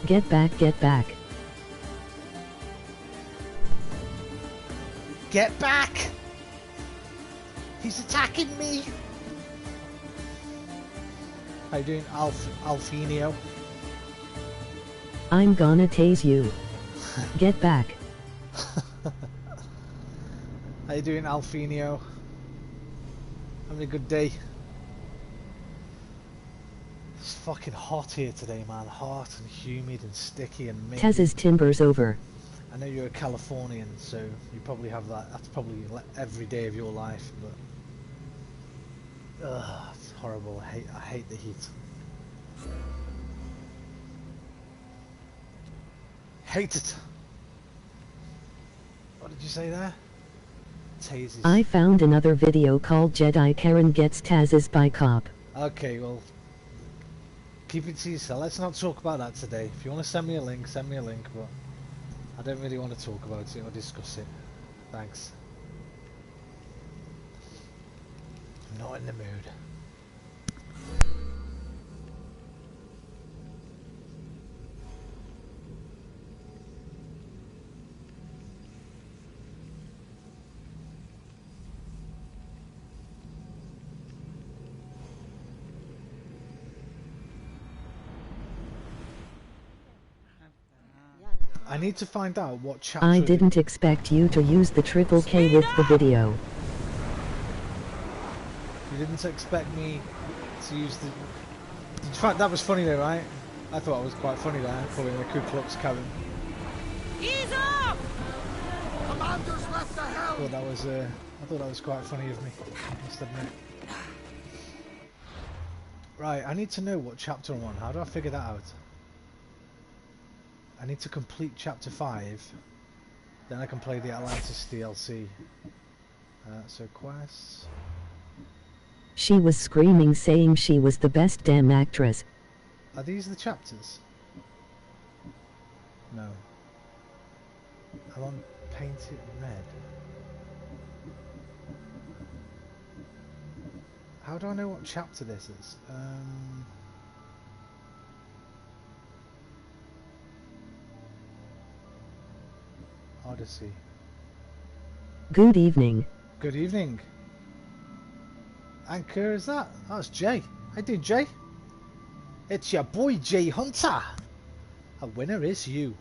Get back, get back. Get back! He's attacking me! How you doing, Alfinio? I'm gonna tase you. Get back. How you doing, Alfinio? Having a good day? It's fucking hot here today, man. Hot and humid and sticky and minty. Tez's timber's over. I know you're a Californian, so you probably have that. That's probably every day of your life, but it's horrible. I hate the heat. Hate it. What did you say there? Tases. I found another video called Jedi Karen Gets Taz's by Cop. Okay, well, keep it to yourself. Let's not talk about that today. If you want to send me a link, but I don't really want to talk about it or discuss it. Thanks. I'm not in the mood. I need to find out what chapter... I didn't expect you to use the triple K with the video. You didn't expect me to use the... Did you find that was funny though, right? I thought it was quite funny there, calling the Ku Klux Klan. Ease up! Commanders left the hell! I thought that was quite funny of me, I must admit. Right, I need to know what chapter I'm on. How do I figure that out? I need to complete chapter 5, then I can play the Atlantis DLC. So quests. She was screaming saying she was the best damn actress. Are these the chapters? No. I'm on painted red. How do I know what chapter this is? Odyssey. Good evening. Good evening. Anchor, is that? That's Jay. How you doing, Jay? It's your boy, Jay Hunter. A winner is you.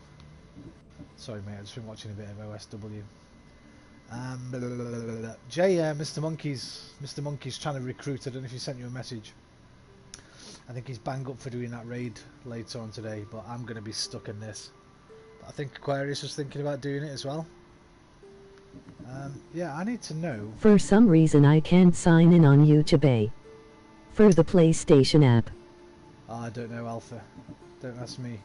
Sorry, mate. I've just been watching a bit of OSW. Jay, Mr. Monkey's trying to recruit. I don't know if he sent you a message. I think he's bang up for doing that raid later on today, but I'm going to be stuck in this. I think Aquarius was thinking about doing it as well. Yeah, I need to know. For some reason I can't sign in on YouTube. For the PlayStation app. I don't know, Alpha. Don't ask me.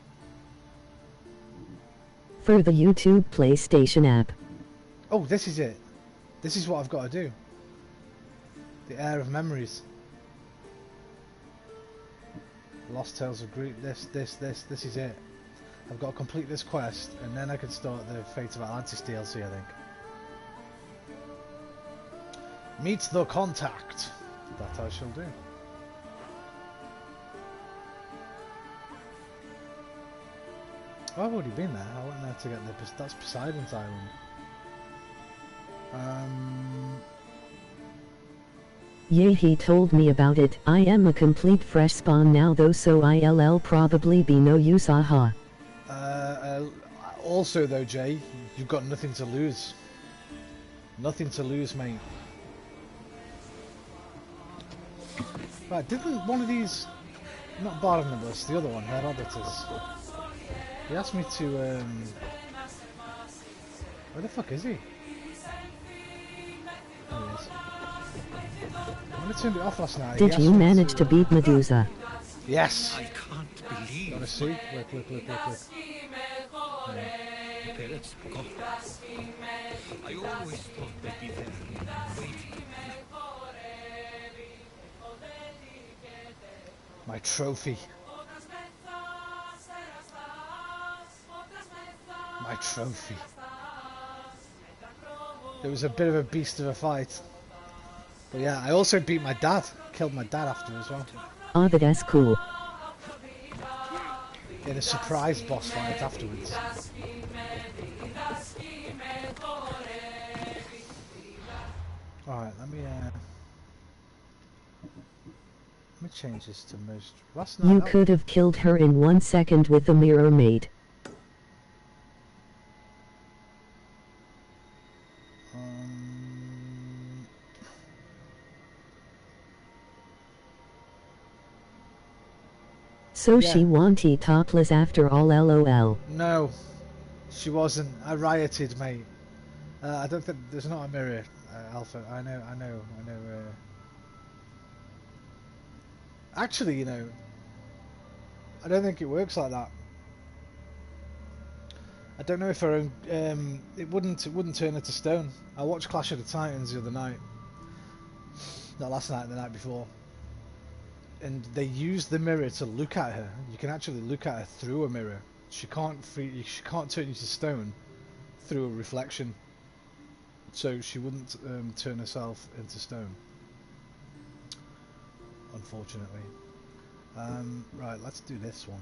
For the YouTube PlayStation app. Oh, this is it. This is what I've got to do. The Air of Memories. Lost Tales of Greek. This is it. I've got to complete this quest, and then I can start the Fate of Atlantis DLC, I think. Meet the contact. That I shall do. Oh, I've already been there. I went there to get the... That's Poseidon's Island. Yeah, he told me about it. I am a complete fresh spawn now though, so I'll probably be no use, aha. Also though, Jay, you've got nothing to lose. Nothing to lose, mate. Right, didn't one of these... Not Barnabas, the other one, Herodotus. He asked me to, where the fuck is he? There he is. I'm gonna turn it off last night. Did you manage to beat Medusa? Yes! I can't believe. You wanna see? Look. Okay, let's go. I always thought they'd be there, waiting. My trophy. My trophy. It was a bit of a beast of a fight. But yeah, I also beat my dad. Killed my dad after as well. Oh, that's cool. in a surprise boss fight afterwards. Alright, let me change this to most. Last night, You could have killed her in 1 second with a mirror maid. So yeah. she wanted topless after all, lol. No, she wasn't. I rioted, mate. I don't think there's not a mirror, Alpha. I know. Actually, you know, I don't think it works like that. I don't know if her own, it wouldn't turn her to stone. I watched Clash of the Titans the other night. Not last night, the night before. And they used the mirror to look at her. You can actually look at her through a mirror. She can't turn you to stone through a reflection. So she wouldn't turn herself into stone, unfortunately. Right, let's do this one.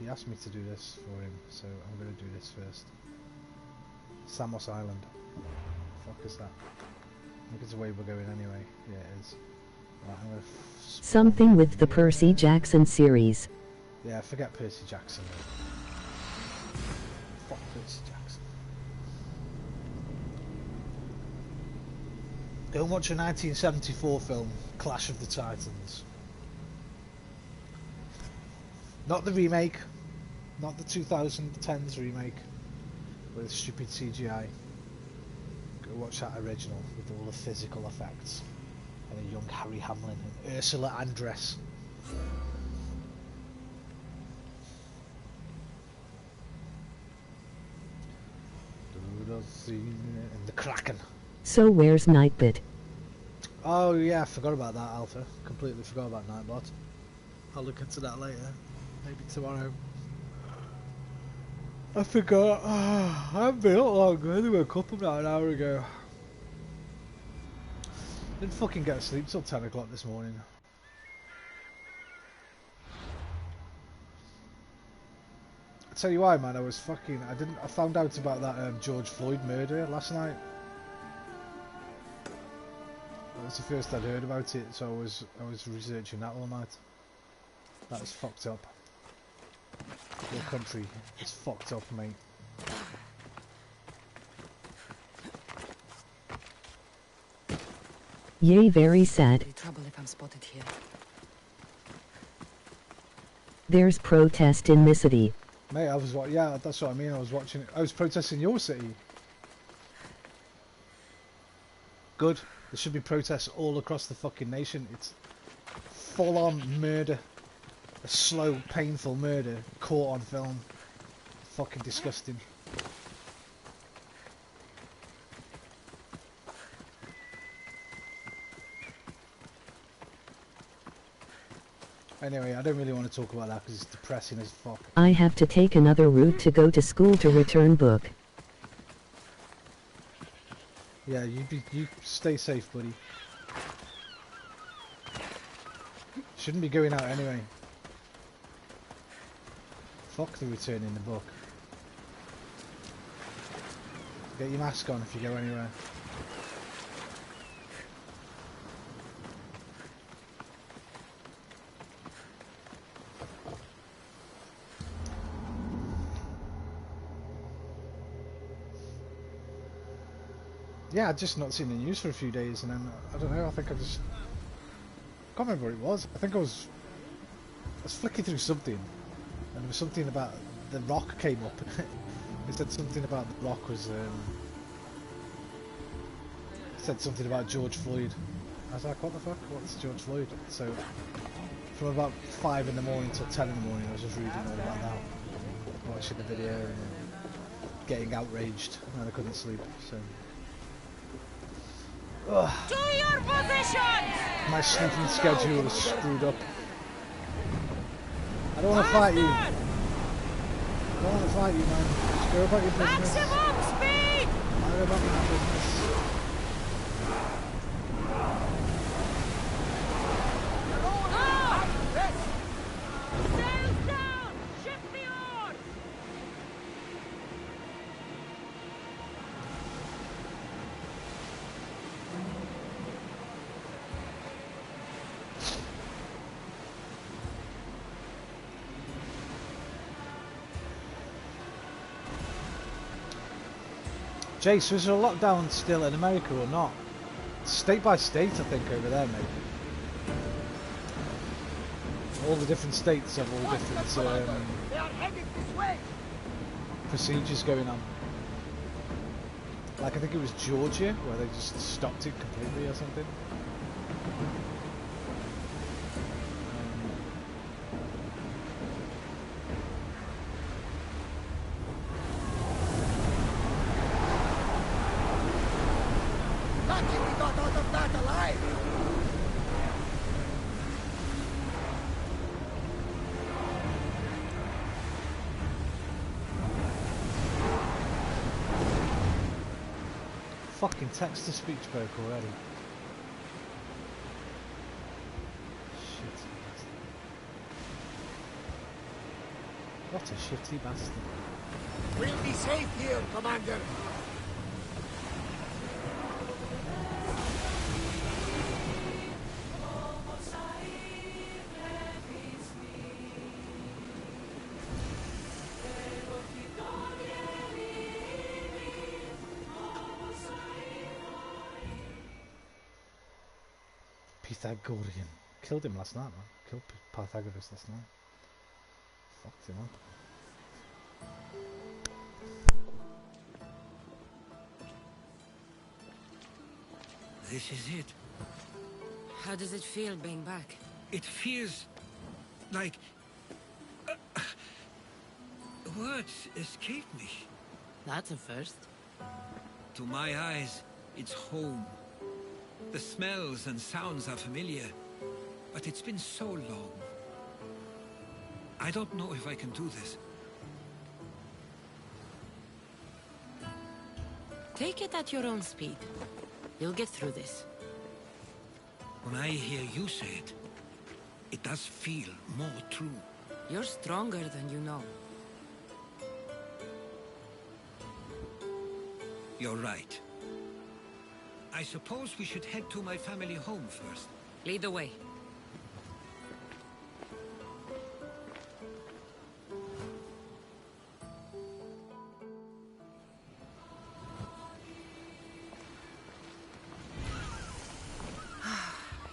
He asked me to do this for him, so I'm going to do this first. Samos Island. Fuck is that? I think it's the way we're going anyway. Yeah, it is. Right, I'm going to Something with the Percy Jackson series. Yeah, forget Percy Jackson. Fuck Percy Jackson. Go and watch a 1974 film, Clash of the Titans. Not the remake, not the 2010s remake with stupid CGI. Go watch that original with all the physical effects and a young Harry Hamlin and Ursula Andress. And the Kraken. So where's Nightbot? Oh yeah, I forgot about that, Alpha. Completely forgot about Nightbot. I'll look into that later. Maybe tomorrow. I forgot. I haven't been up long. I only woke up about an hour ago. Didn't fucking get to sleep till 10 o'clock this morning. I tell you why, man. I found out about that George Floyd murder last night. That was the first I'd heard about it, so I was researching that all night. That was fucked up. Your country is fucked up, mate. Yay, very sad. Trouble if I'm spotted here. There's protest in my city. Mate, yeah, that's what I mean. I was protesting your city. Good. There should be protests all across the fucking nation. It's full-on murder. A slow, painful murder caught on film. Fucking disgusting. Anyway, I don't really want to talk about that because it's depressing as fuck. I have to take another route to go to school to return book. Yeah, you stay safe, buddy. Shouldn't be going out anyway. Fuck the returning the book. Get your mask on if you go anywhere. Yeah, I'd just not seen the news for a few days, and then I don't know. I think I can't remember what it was. I think I was flicking through something, and there was something about The Rock came up. It said something about The Rock was said something about George Floyd. I was like, what the fuck? What's George Floyd? So from about 5 in the morning till 10 in the morning, I was just reading all about that, watching the video, and getting outraged, and I couldn't sleep. So. Ugh. To your position! My sleeping schedule is screwed up. I don't want to fight you. I don't want to fight you, man. Just go about your business. Maximum speed! Go about your business. Sails down! Ship the Jace, is there a lockdown still in America or not? State by state, I think, over there, mate. All the different states have all different procedures going on. Like, I think it was Georgia, where they just stopped it completely or something. Lucky we got out of that alive! Fucking text-to-speech broke already. Shit. What a shitty bastard. We'll be safe here, Commander. Pythagorean. Killed him last night, man. Killed Pythagoras last night. Fucked him up. This is it. How does it feel being back? It feels like... words escape me. That's a first. To my eyes, it's home. The smells and sounds are familiar, but it's been so long. I don't know if I can do this. Take it at your own speed. You'll get through this. When I hear you say it, it does feel more true. You're stronger than you know. You're right. I suppose we should head to my family home first. Lead the way.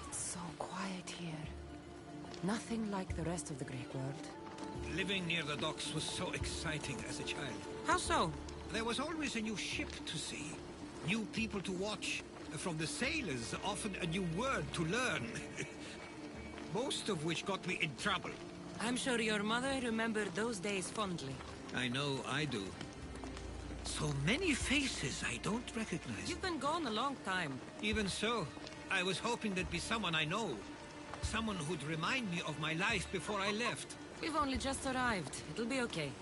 It's so quiet here. Nothing like the rest of the Greek world. Living near the docks was so exciting as a child. How so? There was always a new ship to see, new people to watch. From the sailors, often a new word to learn. Most of which got me in trouble. I'm sure your mother remembered those days fondly. I know I do. So many faces I don't recognize. You've been gone a long time. Even so, I was hoping there'd be someone I know. Someone who'd remind me of my life before I left. We've only just arrived. It'll be okay.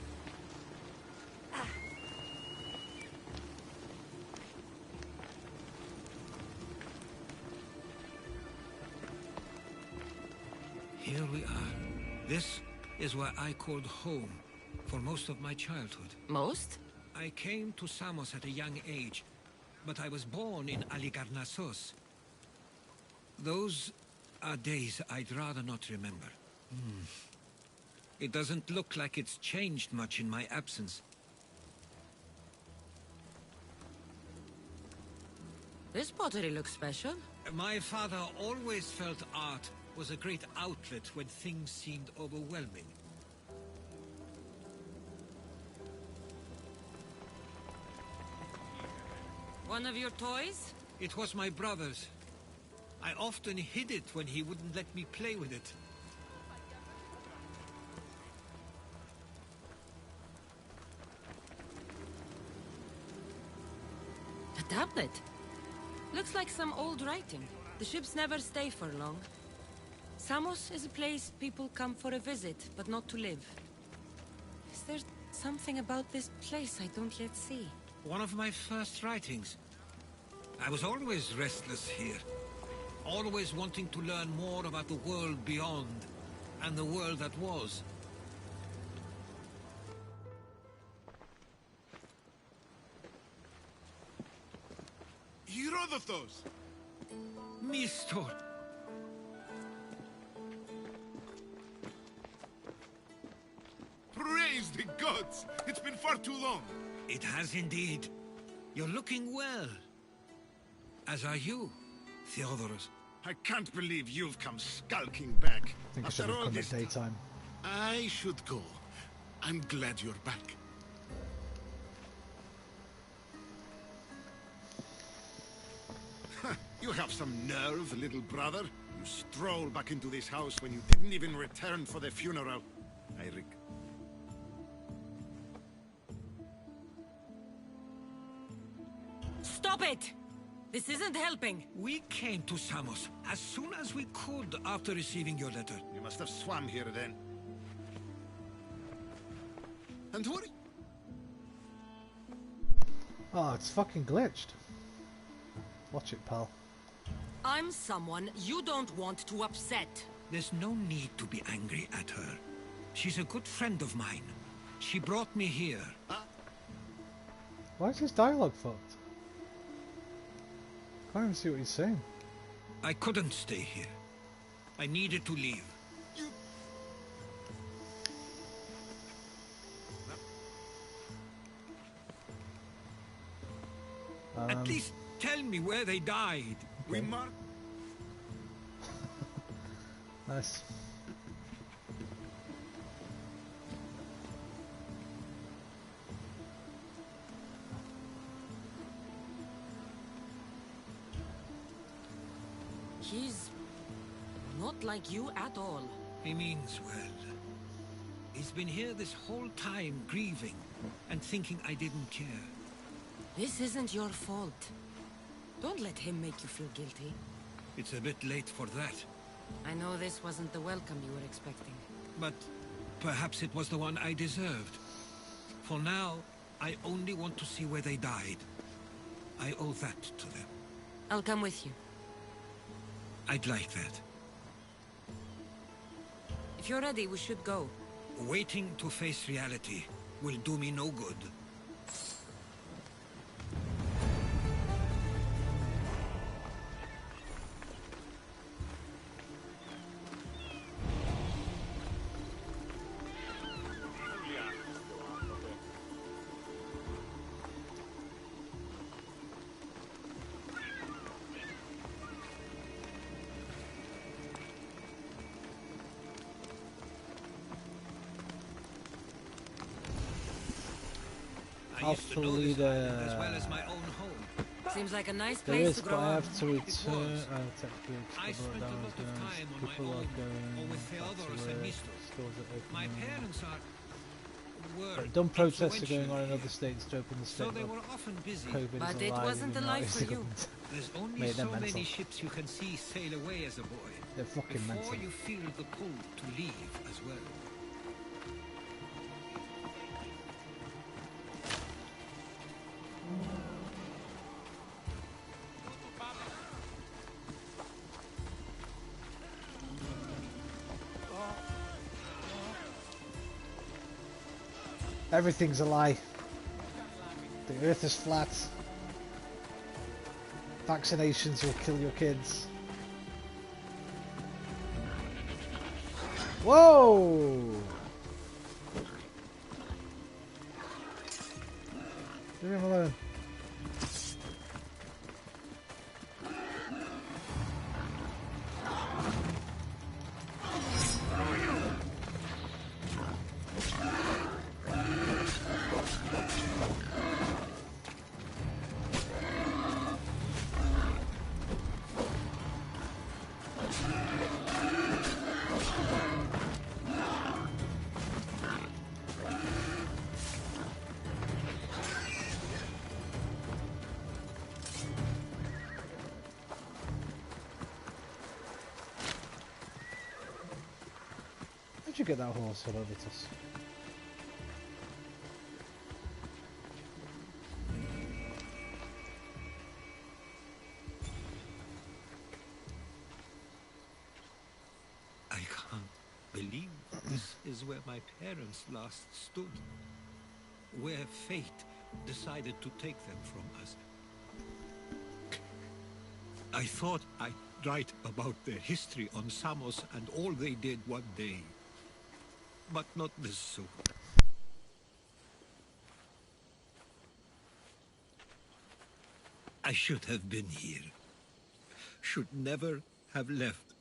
Here we are. This is where I called home for most of my childhood. Most? I came to Samos at a young age, but I was born in Aligarnassos. Those are days I'd rather not remember. It doesn't look like it's changed much in my absence. This pottery looks special. My father always felt art was a great outlet when things seemed overwhelming. One of your toys? It was my brother's. I often hid it when he wouldn't let me play with it. A tablet. Looks like some old writing. The ships never stay for long. Samos is a place people come for a visit, but not to live. Is there something about this place I don't yet see? One of my first writings. I was always restless here. Always wanting to learn more about the world beyond, and the world that was. Herodotos! Mistor! Praise the gods! It's been far too long. It has indeed. You're looking well. As are you, Theodorus. I can't believe you've come skulking back. I think I should After have all come this at daytime. I should go. I'm glad you're back. You have some nerve, little brother. You stroll back into this house when you didn't even return for the funeral. Eirik. Stop it! This isn't helping. We came to Samos as soon as we could after receiving your letter. You must have swam here then. And what? Oh, it's fucking glitched. Watch it, pal. I'm someone you don't want to upset. There's no need to be angry at her. She's a good friend of mine. She brought me here. Why is his dialogue fucked? Can't even see what he's saying. I couldn't stay here. I needed to leave. At least tell me where they died. We mark. Nice. He's not like you at all. He means well. He's been here this whole time grieving and thinking I didn't care. This isn't your fault. Don't let him make you feel guilty. It's a bit late for that. I know this wasn't the welcome you were expecting. But perhaps it was the one I deserved. For now, I only want to see where they died. I owe that to them. I'll come with you. I'd like that. If you're ready, we should go. Waiting to face reality will do me no good. I used to know this island as well as my own home. Seems like a nice There place is, to but grow I up. have to return. was. Technically, I it's spent a down lot of as time on my people own, are going or with back to Theodorus where and Mistos. stores are open. My parents were But dumb protests are going influential on in here, other states to open the so state they up. were often busy. COVID But is it alive, wasn't even a though life it's for the you. government. There's only Made so them many mental. ships you can see sail away as a boy. They're fucking Before mental. you feel the pull to leave as well. Everything's a lie. The earth is flat. Vaccinations will kill your kids. Whoa! Leave him alone. How'd you get that horse, Herodotus? I can't believe this is where my parents last stood. Where fate decided to take them from us. I thought I'd write about their history on Samos and all they did one day. But not this soon. I should have been here. Should never have left.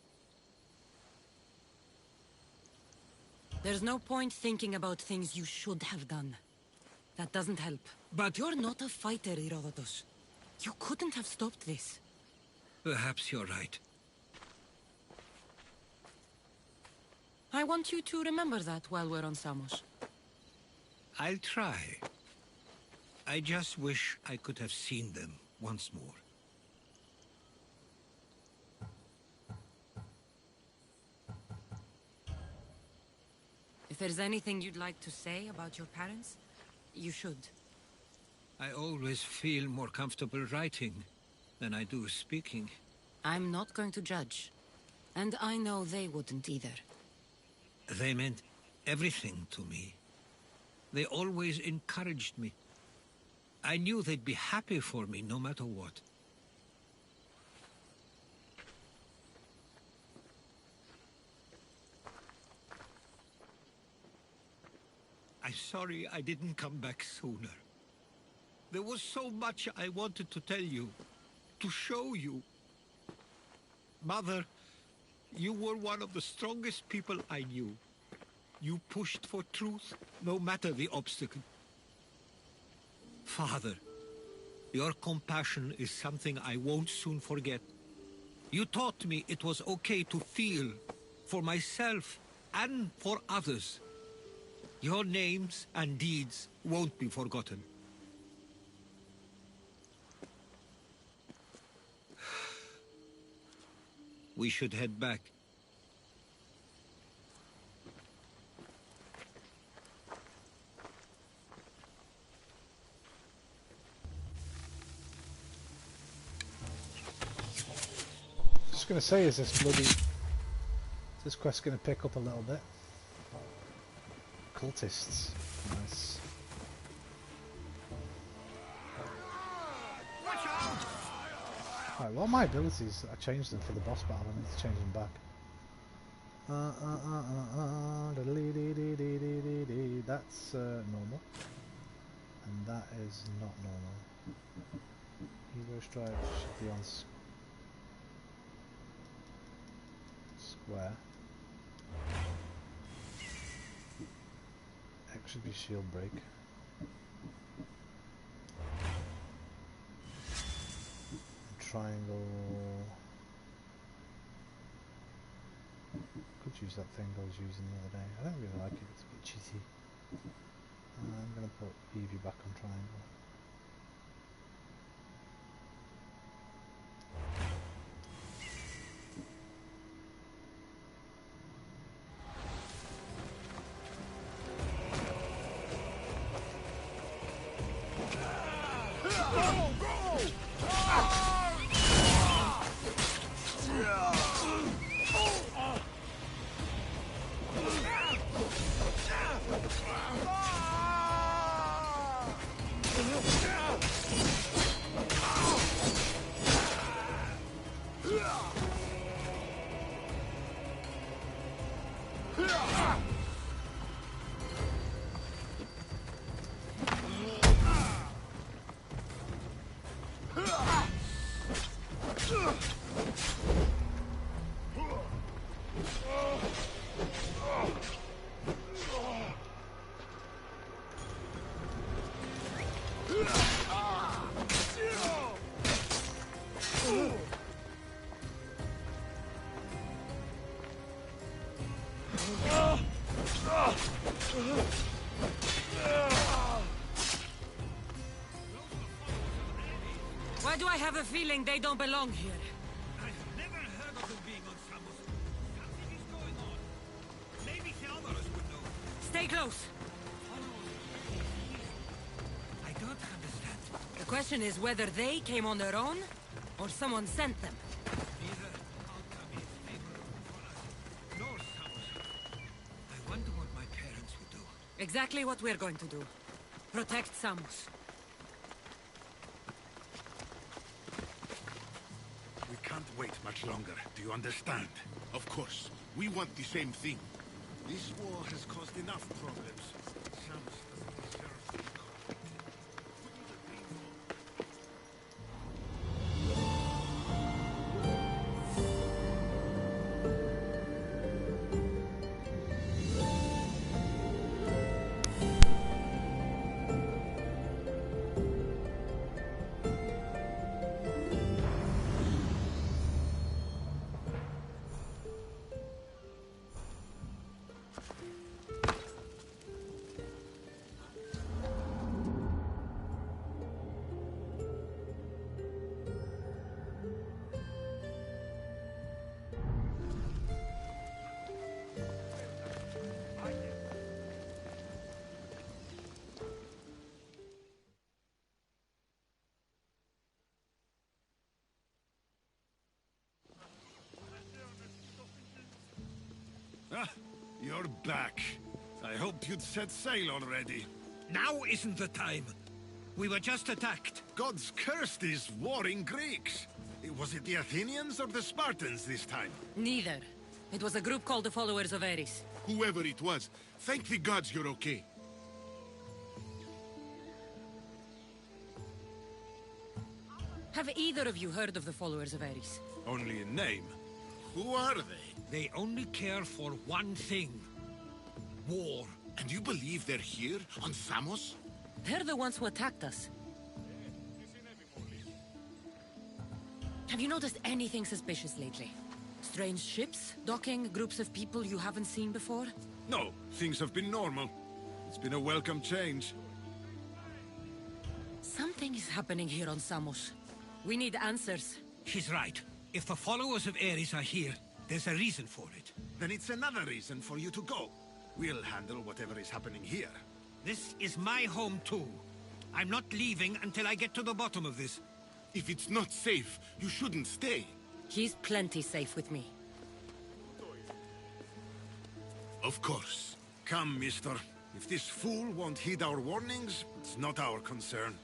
There's no point thinking about things you should have done. That doesn't help. But you're not a fighter, Herodotus. You couldn't have stopped this. Perhaps you're right. I want you to remember that while we're on Samos. I'll try. I just wish I could have seen them once more. If there's anything you'd like to say about your parents, you should. I always feel more comfortable writing than I do speaking. I'm not going to judge. And I know they wouldn't either. They meant everything to me. They always encouraged me. I knew they'd be happy for me no matter what. I'm sorry I didn't come back sooner. There was so much I wanted to tell you, to show you. Mother, you were one of the strongest people I knew. You pushed for truth, no matter the obstacle. Father, your compassion is something I won't soon forget. You taught me it was okay to feel, for myself and for others. Your names and deeds won't be forgotten. We should head back. Just gonna say, is this quest gonna pick up a little bit? Cultists. Nice. Right, what are my abilities? I changed them for the boss battle. I need to change them back. That's normal. And that is not normal. Hero strike should be on square. X should be shield break. Triangle. Could use that thing I was using the other day. I don't really like it, it's a bit cheaty. I'm going to put Evie back on triangle. Why do I have a feeling they don't belong here? I've never heard of them being on Samos. Something is going on. Maybe the others would know. Stay close. I don't understand. The question is whether they came on their own, or someone sent them. Neither outcome is favorable for us, nor Samos. I wonder what my parents would do. Exactly what we're going to do. Protect Samos. We can't wait much longer, do you understand? Of course. We want the same thing. This war has caused enough problems. Samos doesn't deserve to be caught. You're back. I hoped you'd set sail already. Now isn't the time. We were just attacked. Gods curse these warring Greeks. Was it the Athenians or the Spartans this time? Neither. It was a group called the Followers of Ares. Whoever it was, thank the gods you're okay. Have either of you heard of the Followers of Ares? Only in name. Who are they? They only care for one thing. War. And you believe they're here, on Samos? They're the ones who attacked us. Have you noticed anything suspicious lately? Strange ships, docking, groups of people you haven't seen before? No, things have been normal. It's been a welcome change. Something is happening here on Samos. We need answers. She's right. If the followers of Ares are here, there's a reason for it. Then it's another reason for you to go. We'll handle whatever is happening here. This is my home too. I'm not leaving until I get to the bottom of this. If it's not safe, you shouldn't stay. He's plenty safe with me. Of course. Come, mister. If this fool won't heed our warnings, it's not our concern.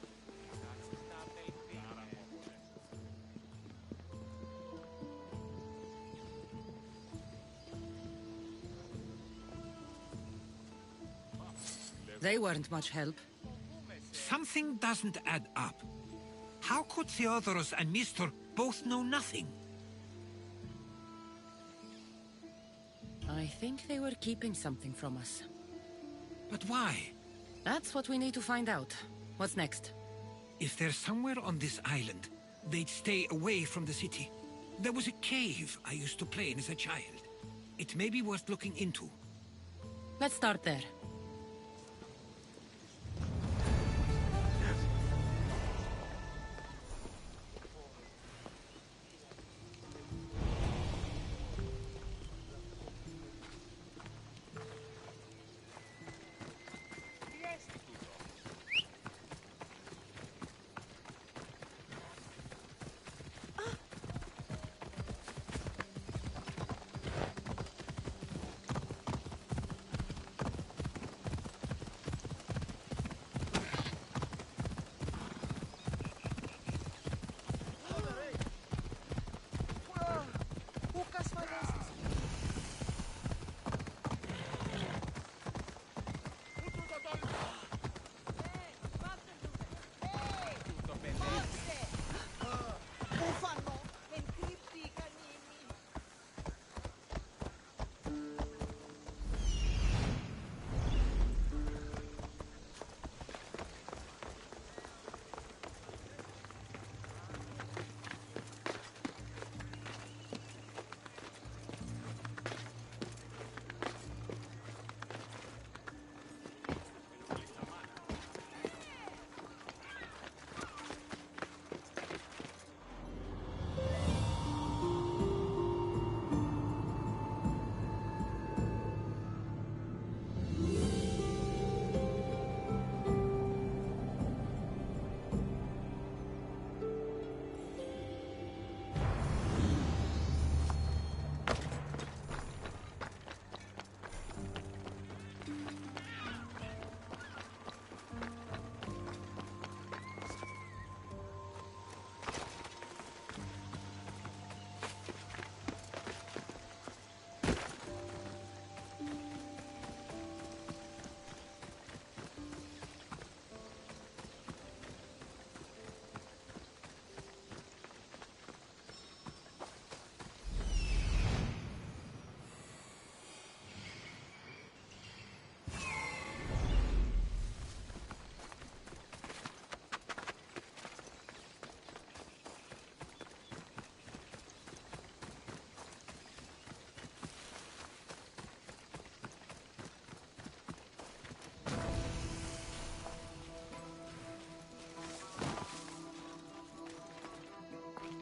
They weren't much help. Something doesn't add up. How could Theodoros and Mistor both know nothing? I think they were keeping something from us. But why? That's what we need to find out. What's next? If they're somewhere on this island, they'd stay away from the city. There was a cave I used to play in as a child. It may be worth looking into. Let's start there.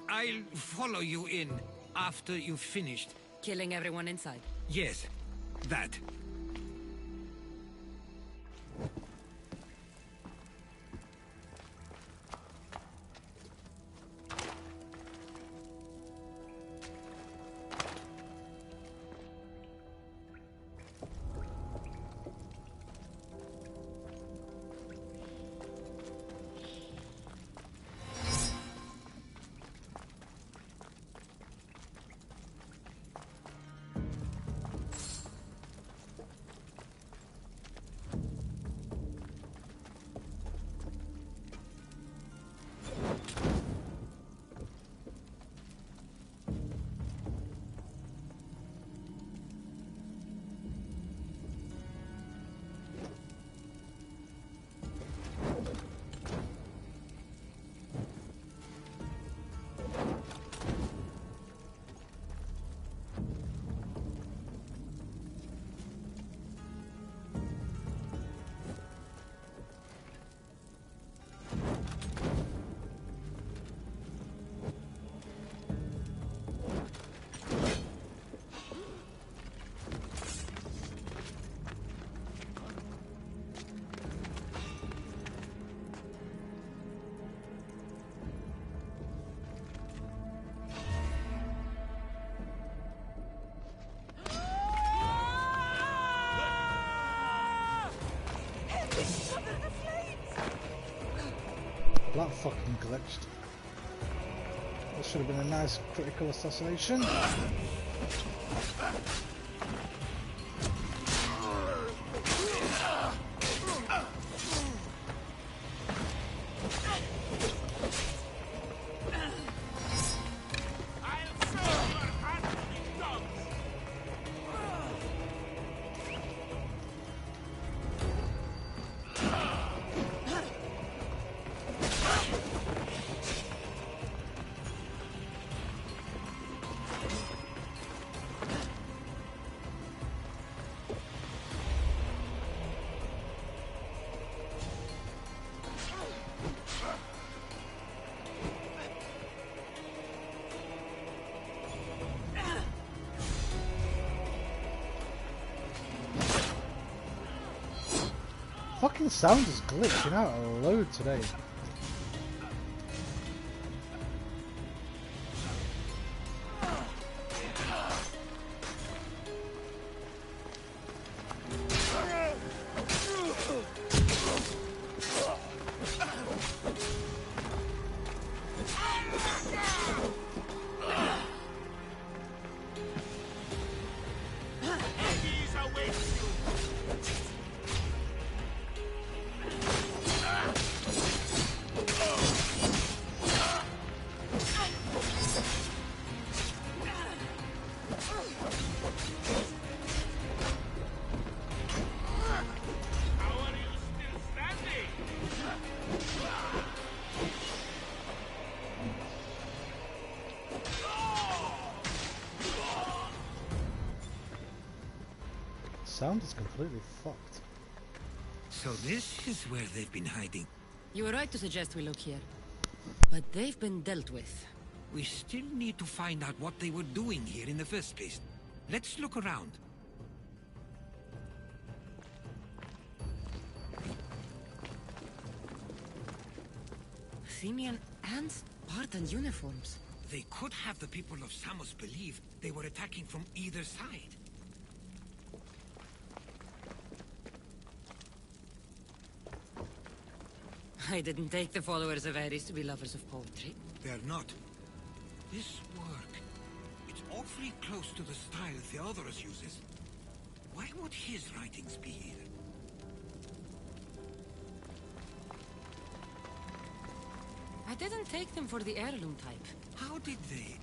I'll follow you in after you've finished. Killing everyone inside. Yes, that. That fucking glitched. That should have been a nice critical assassination. Fucking sound is glitching out a load today. Sound is completely fucked. So this is where they've been hiding. You were right to suggest we look here. But they've been dealt with. We still need to find out what they were doing here in the first place. Let's look around. Athenian and Spartan uniforms. They could have the people of Samos believe they were attacking from either side. I didn't take the followers of Ares to be lovers of poetry. They're not. This work, it's awfully close to the style Theodorus uses. Why would his writings be here? I didn't take them for the heirloom type. How did they?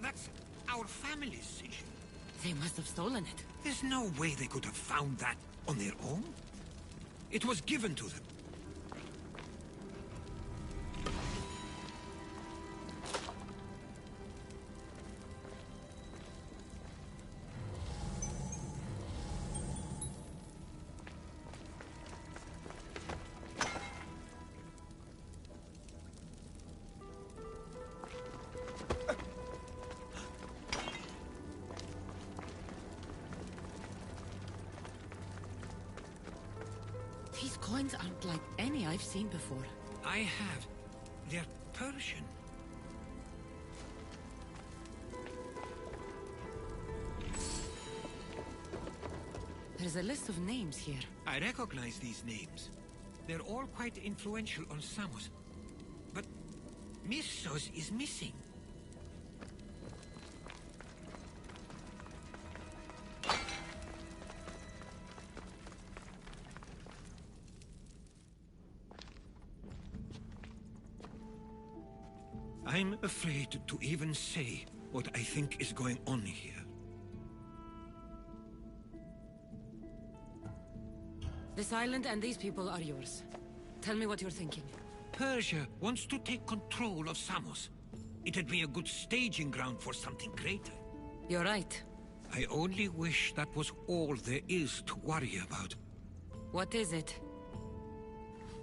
That's our family's sigil. They must have stolen it. There's no way they could have found that on their own. It was given to them. These coins aren't like any I've seen before. I have. They're Persian. There's a list of names here. I recognize these names. They're all quite influential on Samos. But Missos is missing. I'm afraid to even say what I think is going on here. This island and these people are yours. Tell me what you're thinking. Persia wants to take control of Samos. It'd be a good staging ground for something greater. You're right. I only wish that was all there is to worry about. What is it?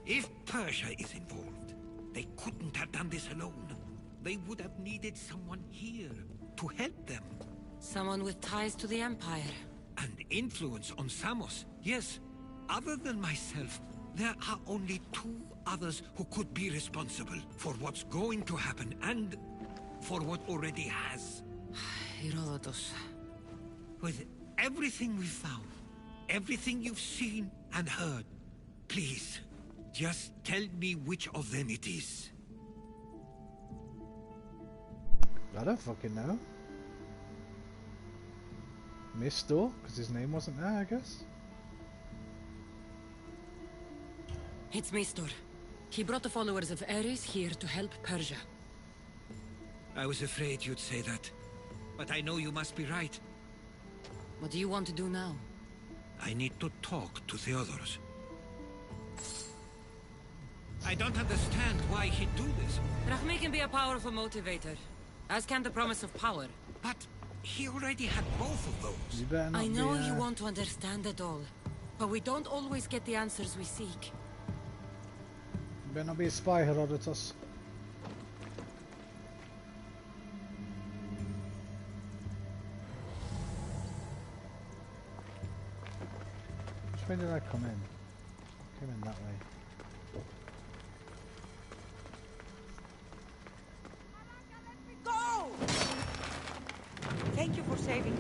If Persia is involved, they couldn't have done this alone. They would have needed someone here to help them. Someone with ties to the Empire. And influence on Samos, yes. Other than myself, there are only two others who could be responsible for what's going to happen and for what already has. Herodotus. With everything we've found, everything you've seen and heard, please, Just tell me which of them it is. I don't fucking know. Mistor, because his name wasn't there, I guess. It's Mistor. He brought the followers of Ares here to help Persia. I was afraid you'd say that. But I know you must be right. What do you want to do now? I need to talk to Theodorus. I don't understand why he'd do this. Rahmi can be a powerful motivator, as can the promise of power. But he already had both of those. You better not I know be, you want to understand it all, but we don't always get the answers we seek. You better not be a spy, Herodotus. Which way did I come in? Came in that way. Go! Thank you for saving me.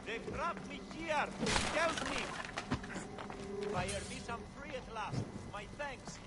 They've trapped me here! Help me! Fire me, I'm free at last. My thanks.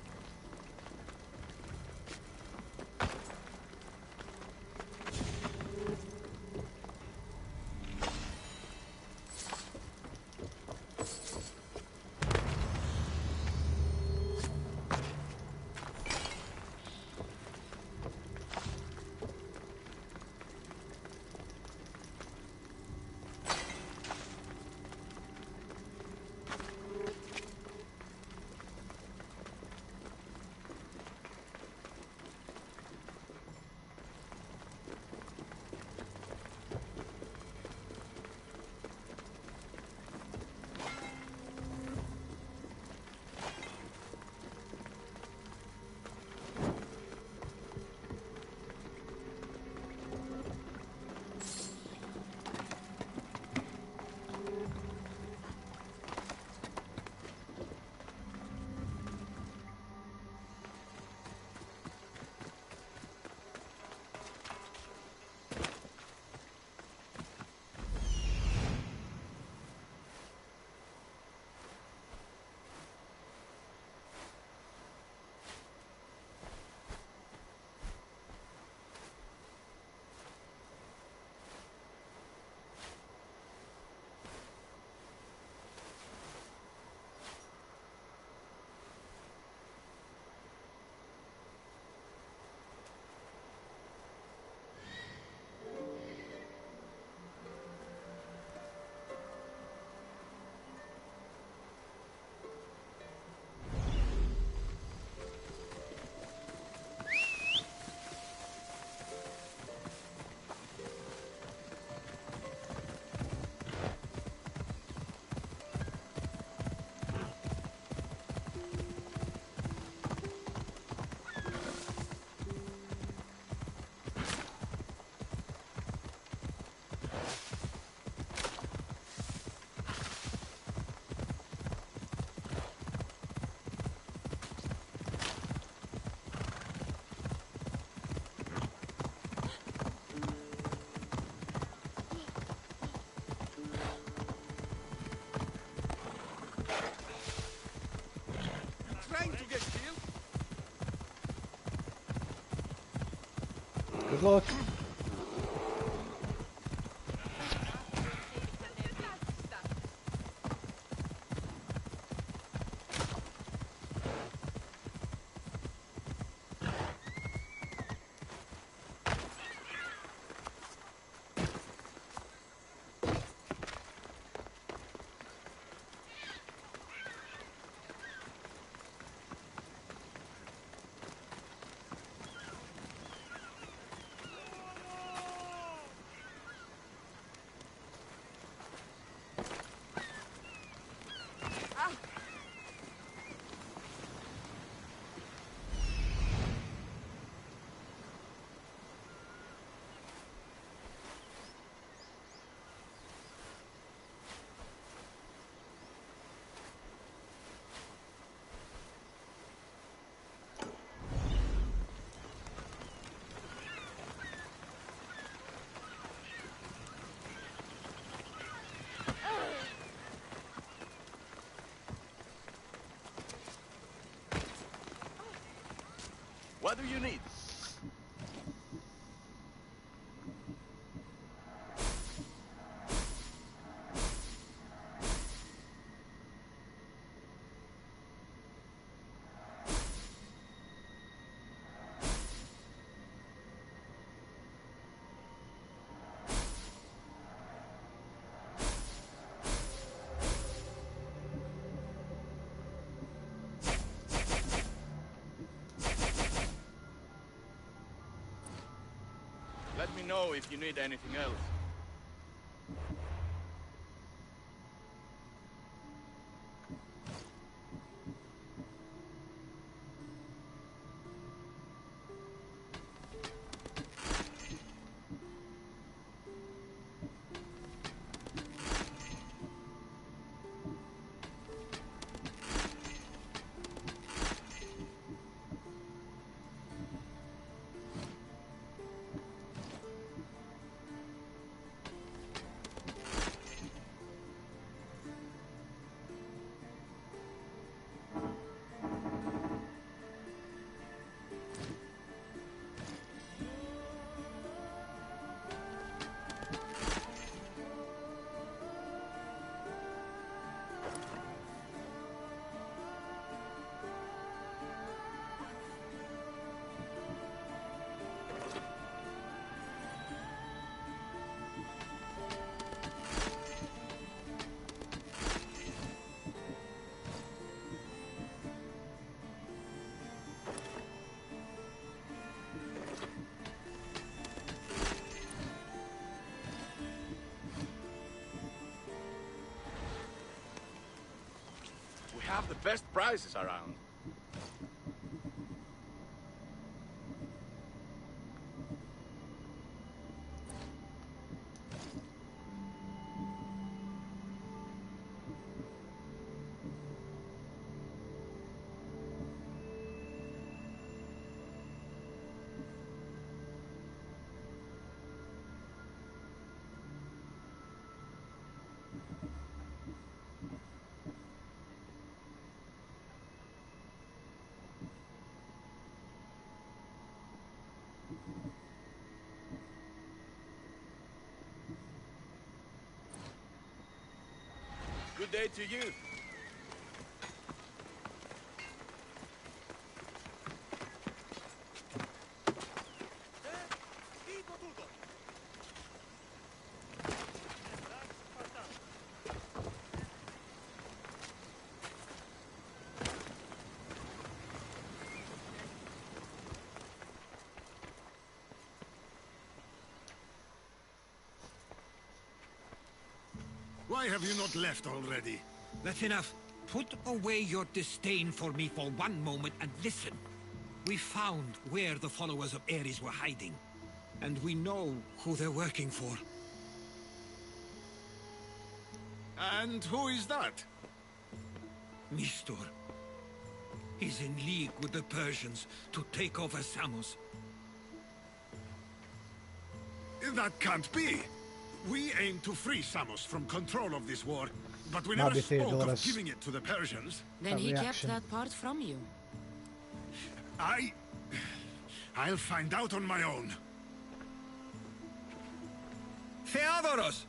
Good luck. do you need? Let me know if you need anything else. We have the best prices around. Good day to you. Why have you not left already? That's enough. Put away your disdain for me for one moment and listen. We found where the followers of Ares were hiding. And we know who they're working for. And who is that? Mistor. He's in league with the Persians to take over Samos. That can't be. We aim to free Samos from control of this war, but we Might never be spoke of Theodorus. giving it to the Persians. Then That he reaction. kept that part from you. I'll find out on my own. Theodoros!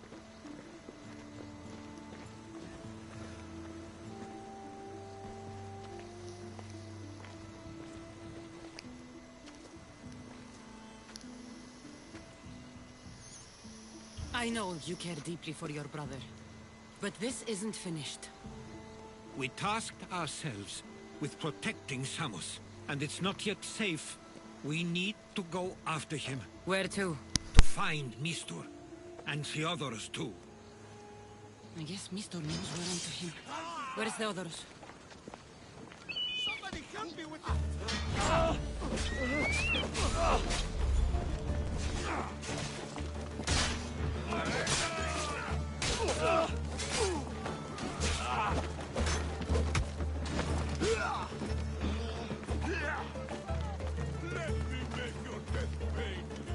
I know you care deeply for your brother. But this isn't finished. We tasked ourselves with protecting Samos, and it's not yet safe. We need to go after him. Where to? To find Mistor. And Theodoros too. I guess Mistor knows we're onto him. Where's Theodoros? Somebody help me with this! Let me make your death painless.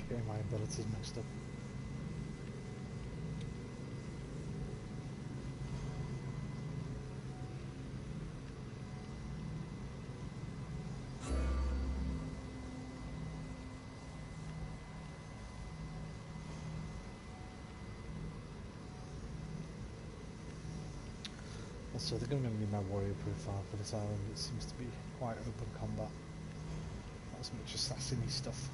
Getting my abilities mixed up. So they're going to need my warrior profile for this island. It seems to be quite open combat, not as much assassiny stuff.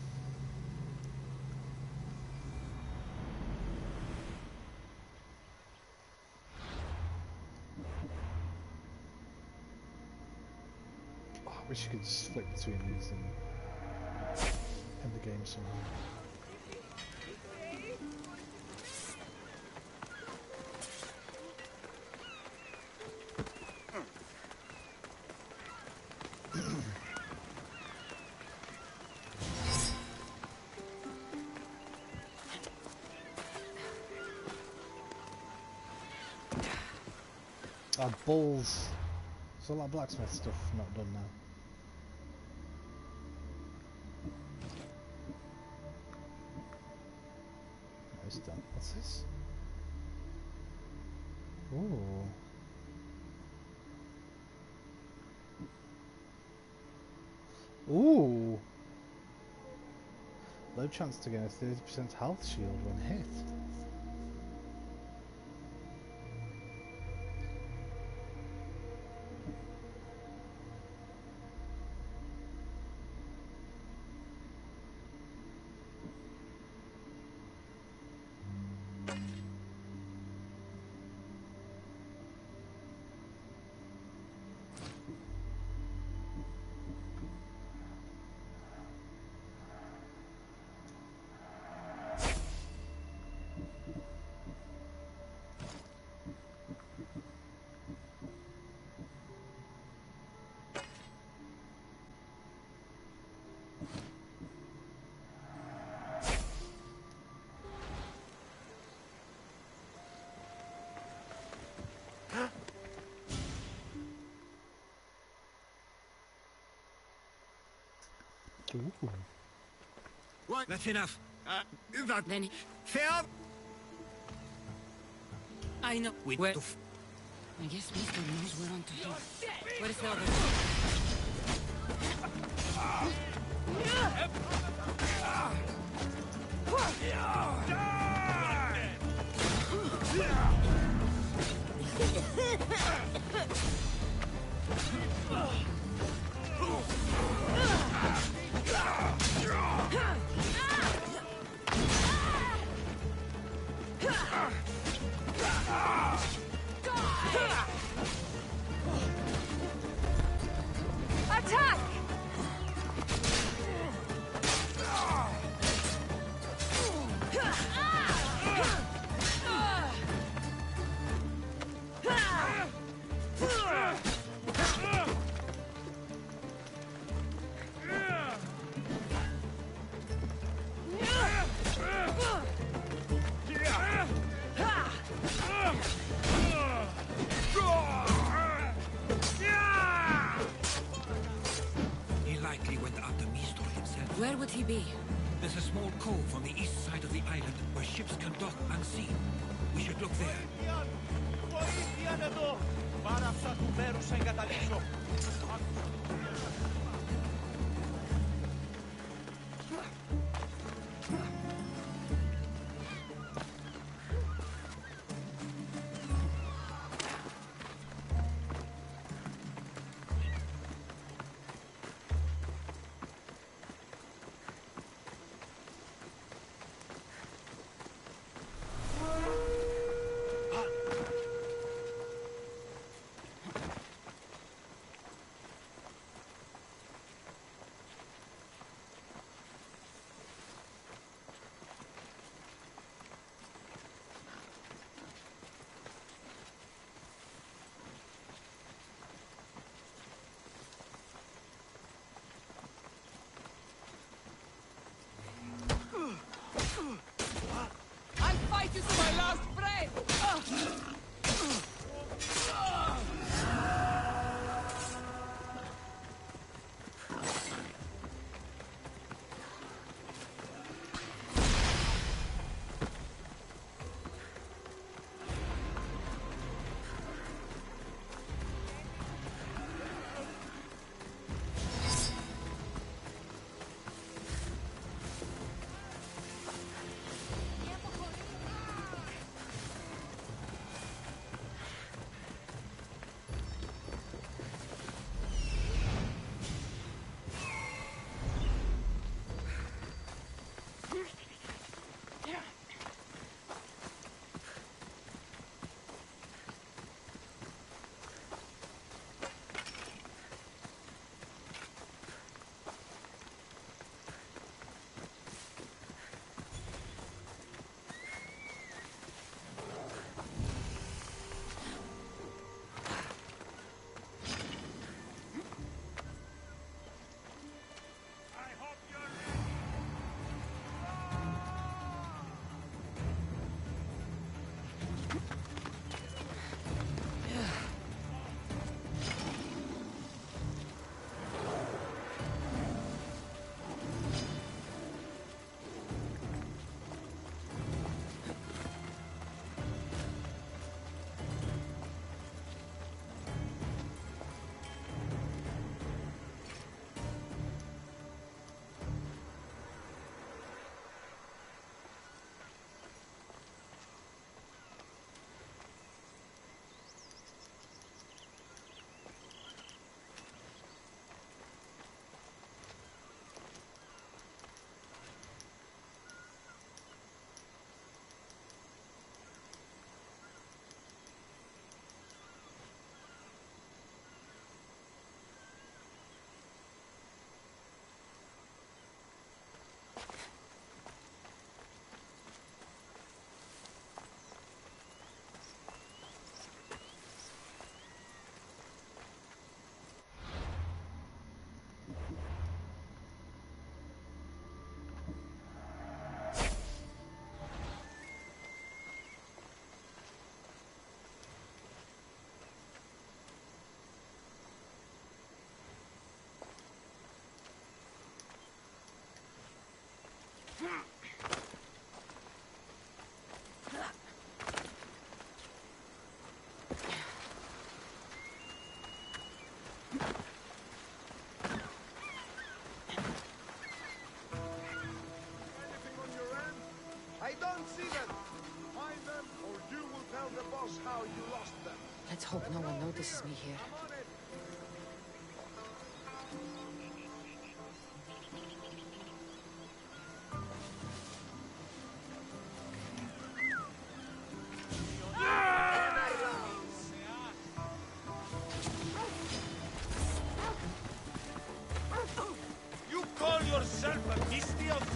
Oh, I wish you could just flip between these in the game somehow. Balls. There's a lot of blacksmith stuff not done now. It's done. What's this? Ooh. Ooh. Low chance to gain a 30% health shield when hit. Ooh. What? That's enough. Then Fair. I know. Where? I guess Mister knows we're on to him. Where's the other? Attack! He likely went after Mistor himself. Where would he be? There's a small cove on the east side of the island where ships can dock unseen. We should look there. Βοήθειαν εδώ! Πάραψα του μέρους εγκαταλείψω. I'll fight you to my last breath! How you lost them. Let's hope no one notices me here. You call yourself a Mistios?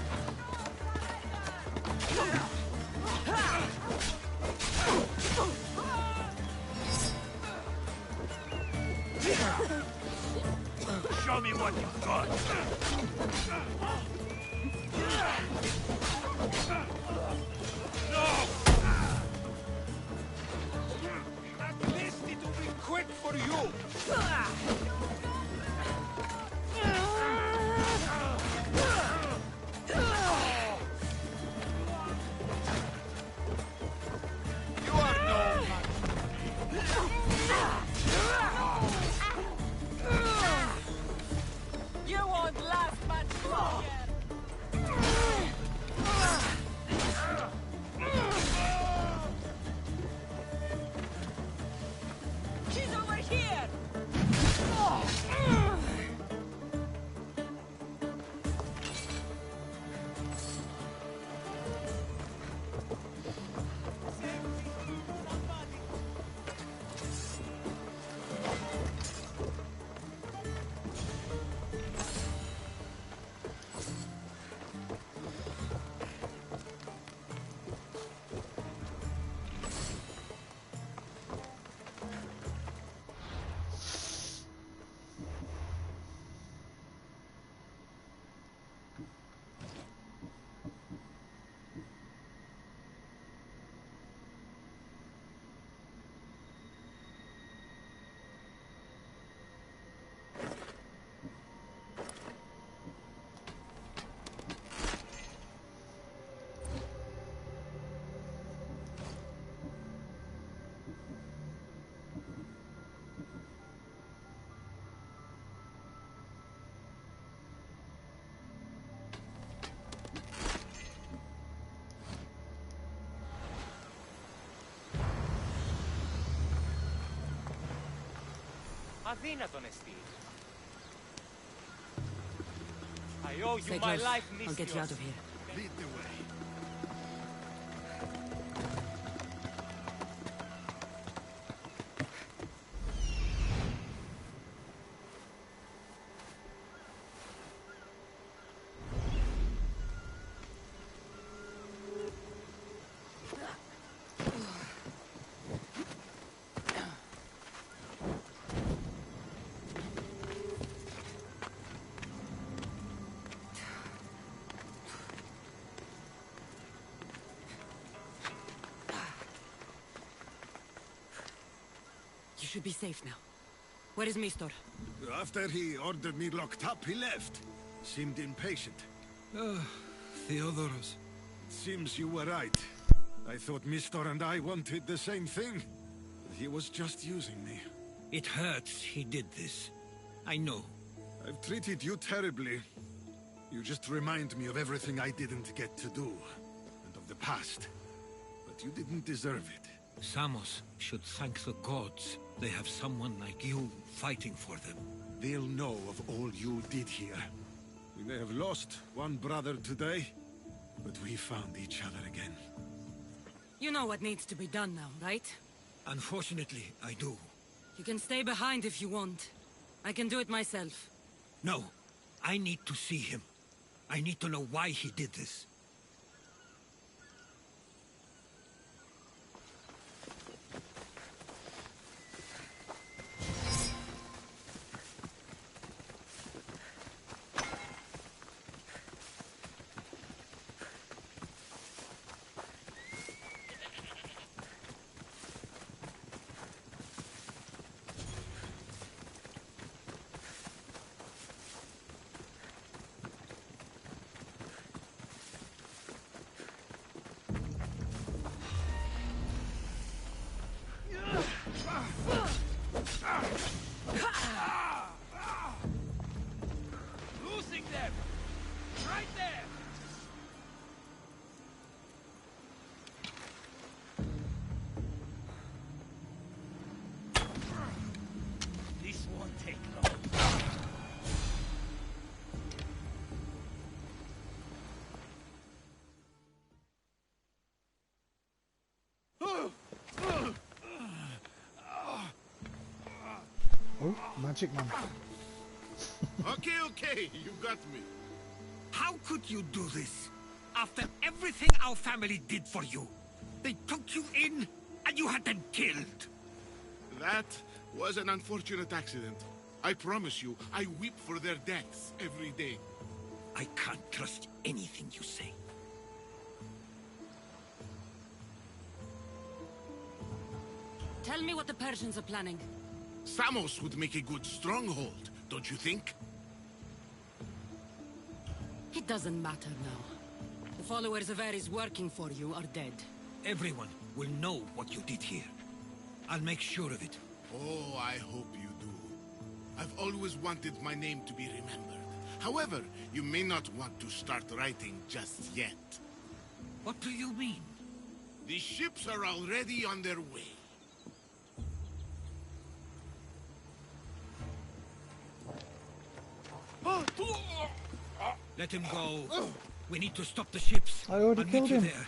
Αδύνατον εστί. I owe you Stay my close. life, I'll get you out Mistios. of here. Lead the way. You should be safe now. Where is Mistor? After he ordered me locked up, he left. Seemed impatient. Theodoros. Seems you were right. I thought Mistor and I wanted the same thing. He was just using me. It hurts he did this. I know. I've treated you terribly. You just remind me of everything I didn't get to do. And of the past. But you didn't deserve it. Samos should thank the gods. They have someone like you fighting for them. They'll know of all you did here. We may have lost one brother today, but we found each other again. You know what needs to be done now, right? Unfortunately, I do. You can stay behind if you want. I can do it myself. No, I need to see him. I need to know why he did this. Losing them! Right there! This won't take long. Oh, magic man. Okay, you got me. How could you do this? After everything our family did for you. They took you in, and you had them killed. That was an unfortunate accident. I promise you, I weep for their deaths every day. I can't trust anything you say. Tell me what the Persians are planning. Samos would make a good stronghold, don't you think? It doesn't matter now. The followers of Ares working for you are dead. Everyone will know what you did here. I'll make sure of it. Oh, I hope you do. I've always wanted my name to be remembered. However, you may not want to start writing just yet. What do you mean? The ships are already on their way. Let him go. We need to stop the ships. I already I'll meet killed you him. there.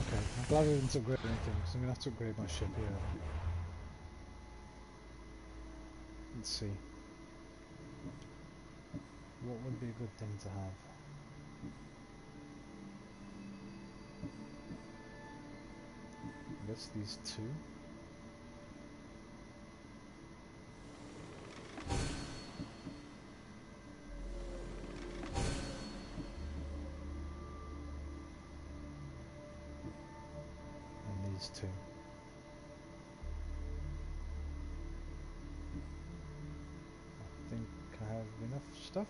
Okay, I'm glad I didn't upgrade anything, because I'm going to have to upgrade my ship here. Let's see. What would be a good thing to have? I guess these two. And these two. I think I have enough stuff.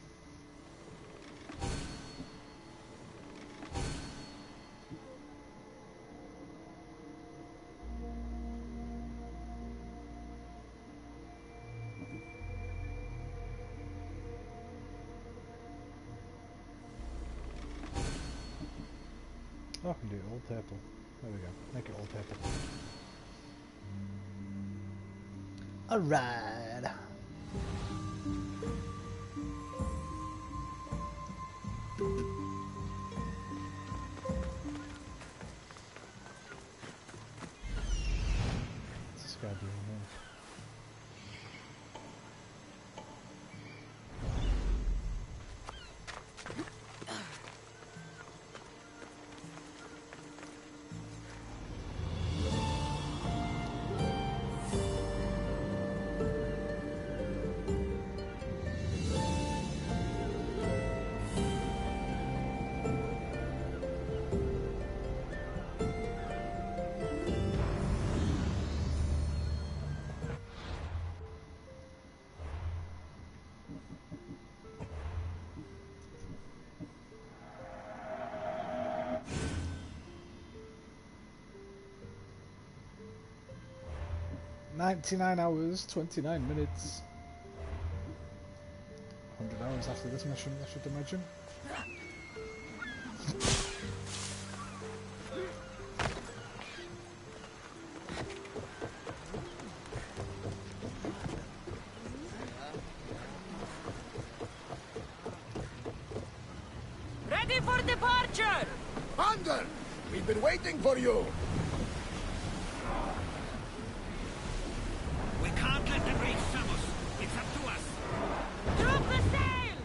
Oh, I can do it all purple. There we go. Make it all purple. Alright. What's this guy doing here? "99 hours, 29 minutes. 100 hours after this mission, I should imagine." Ready for departure! Thunder! We've been waiting for you! We can't let them reach Samos. It's up to us. Drop the sail!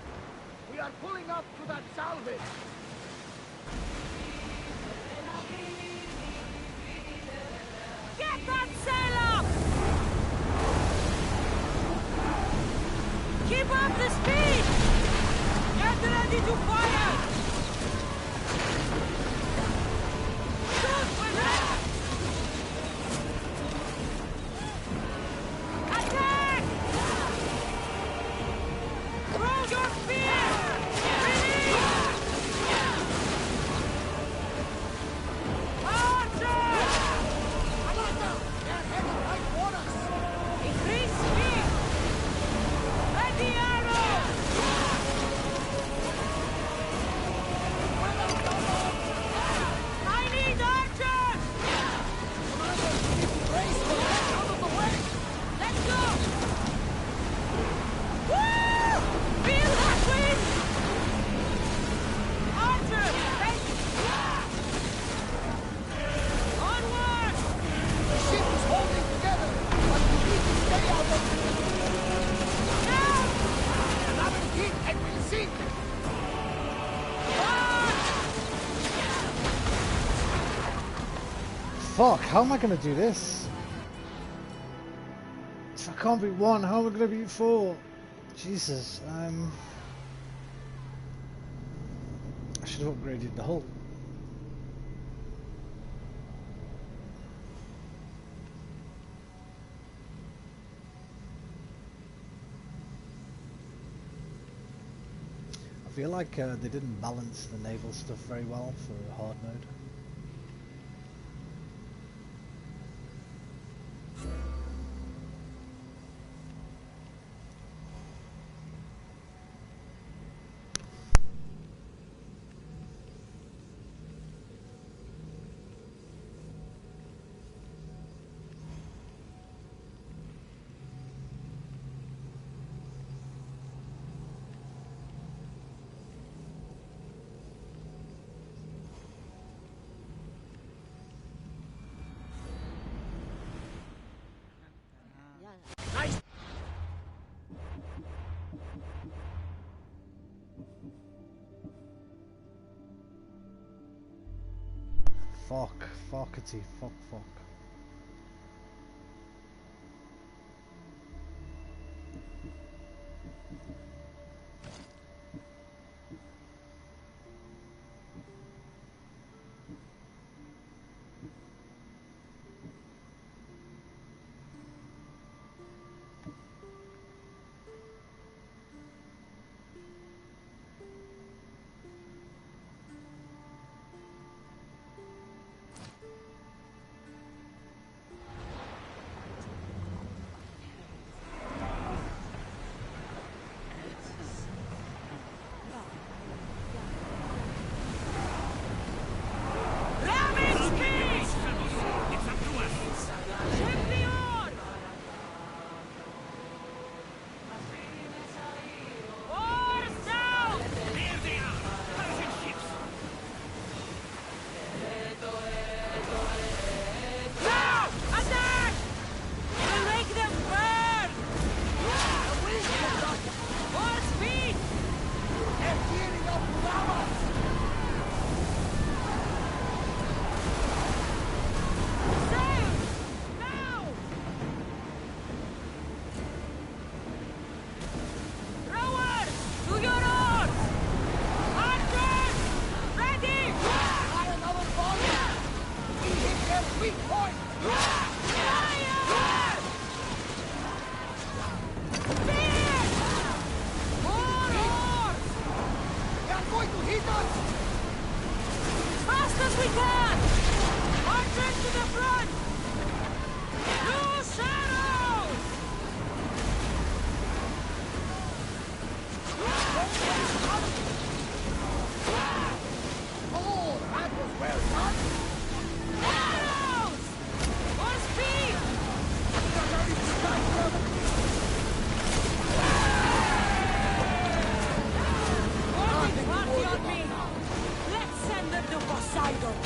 We are pulling up to that salvage! Get that sail up! Keep up the speed! Get ready to fire! Shoot with that! Attack! Throw your spear! Release! Archer! Amanda! They're heading right for us! Increase speed! Ready arrow! I need archers! Race the heck out of the way! Let's go! Woo! Feel that wind! Archer, ready! Onward! The ship is holding together, but we need to stay out of it! Down! Another hit and we'll sink! Fuck, how am I gonna do this? If I can't beat 1, how am I gonna beat 4? Jesus, I should have upgraded the hull. I feel like they didn't balance the naval stuff very well for hard mode. Nice! Fuckity, fuck. front! No shadows! Oh, that was well done! Shadows! More speed! Morning party on me! Let's send them to Poseidon!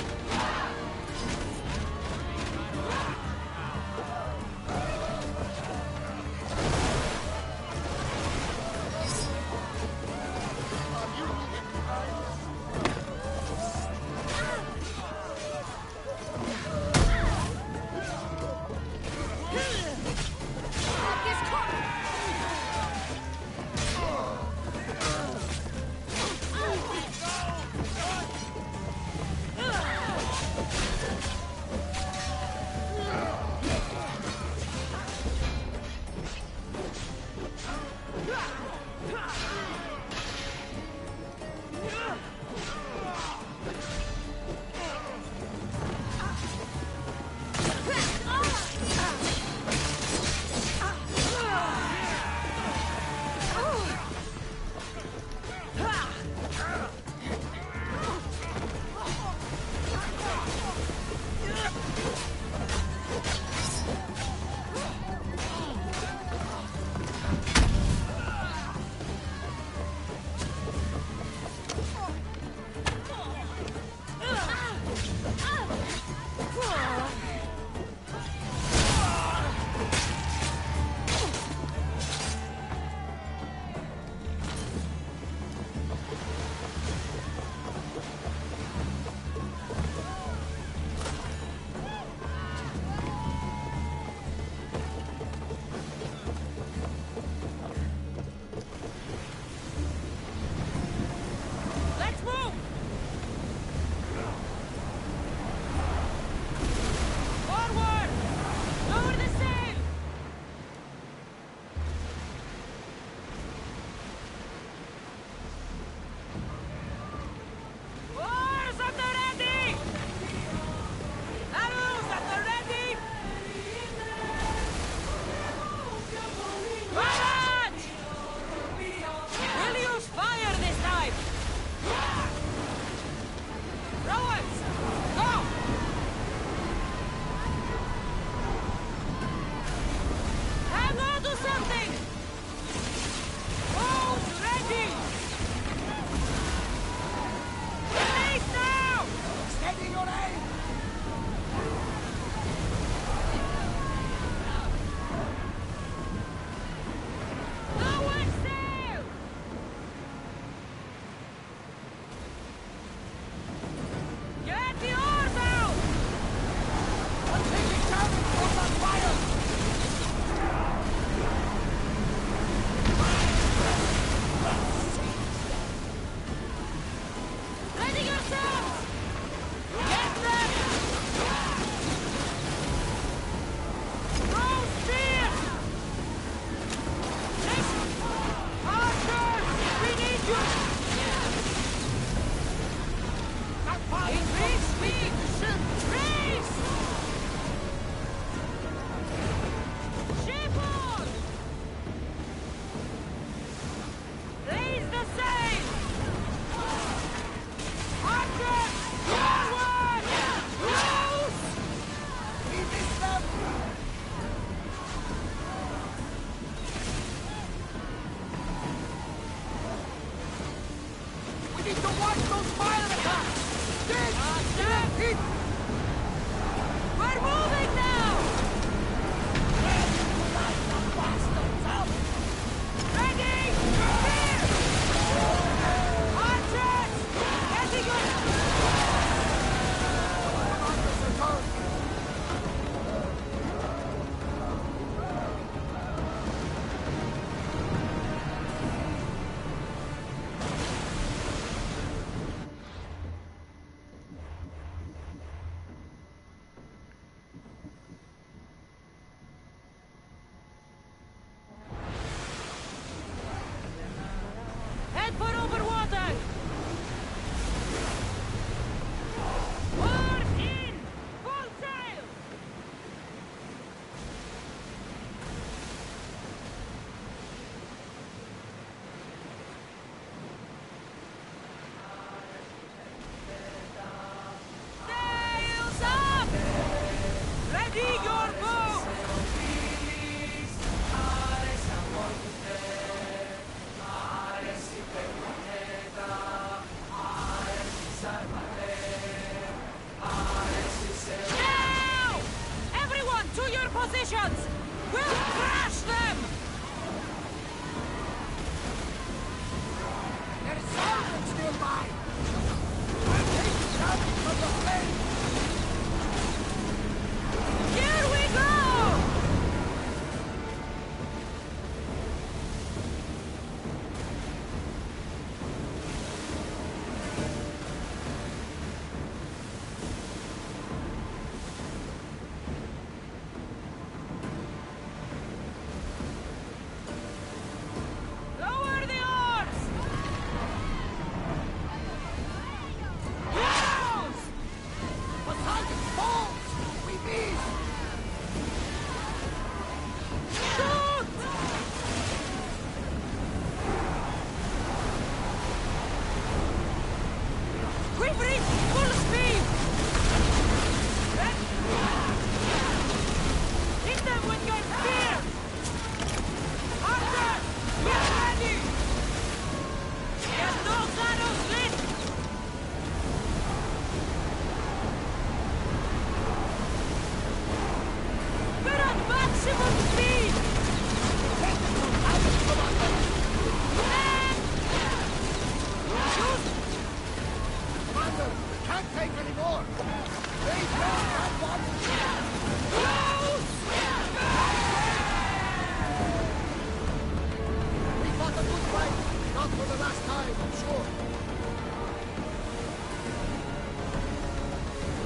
the last time, I'm sure.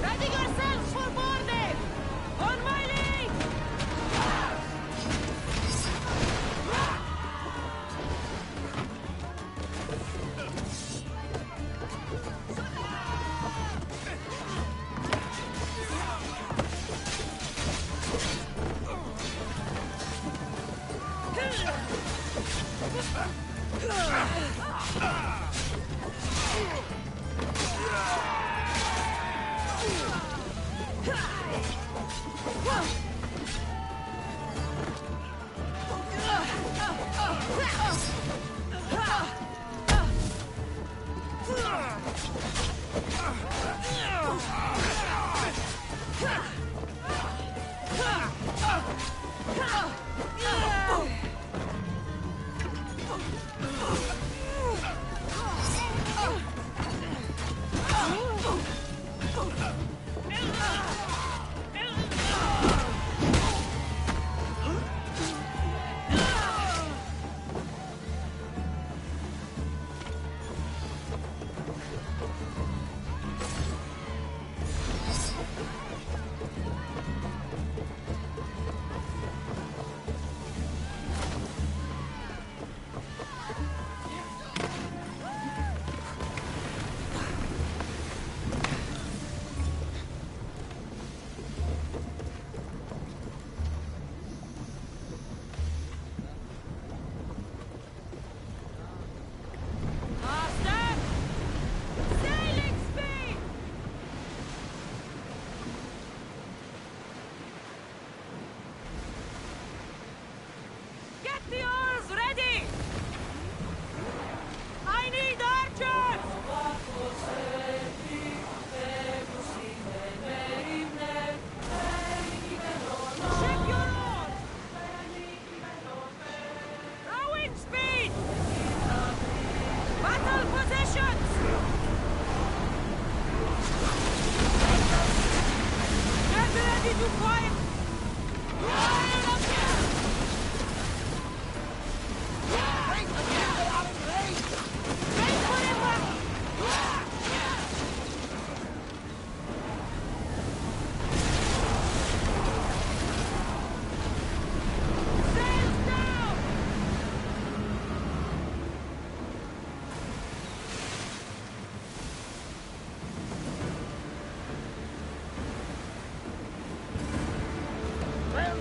Ready yourselves for boarding! On my lead!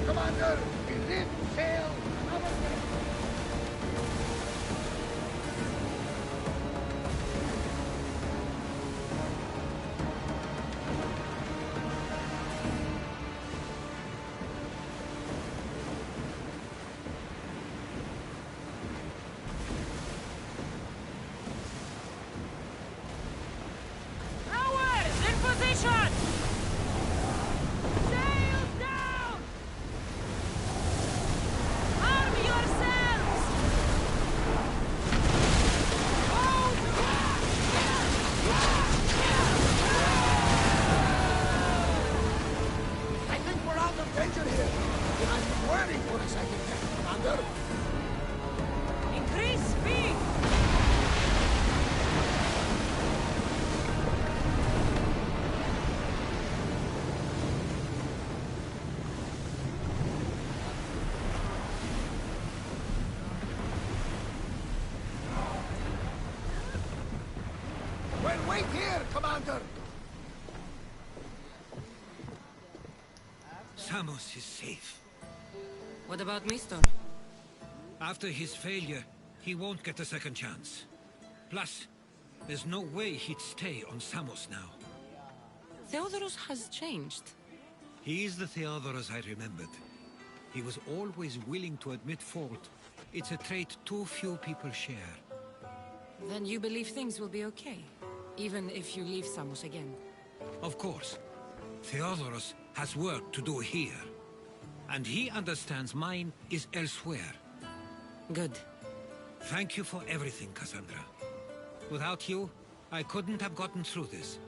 Commander, we live, sail, another day. Rowers, in position! Sails down! Arm yourselves! I think we're out of danger here. I'm waiting for a second, Commander. Increase speed! Well, wait here, Commander. Samos is safe. What about Mistor? After his failure, he won't get a second chance. Plus, there's no way he'd stay on Samos now. Theodorus has changed. He is the Theodorus I remembered. He was always willing to admit fault. It's a trait too few people share. Then you believe things will be okay, even if you leave Samos again. Of course. Theodorus has work to do here. And he understands mine is elsewhere. Good. Thank you for everything, Kassandra. Without you, I couldn't have gotten through this.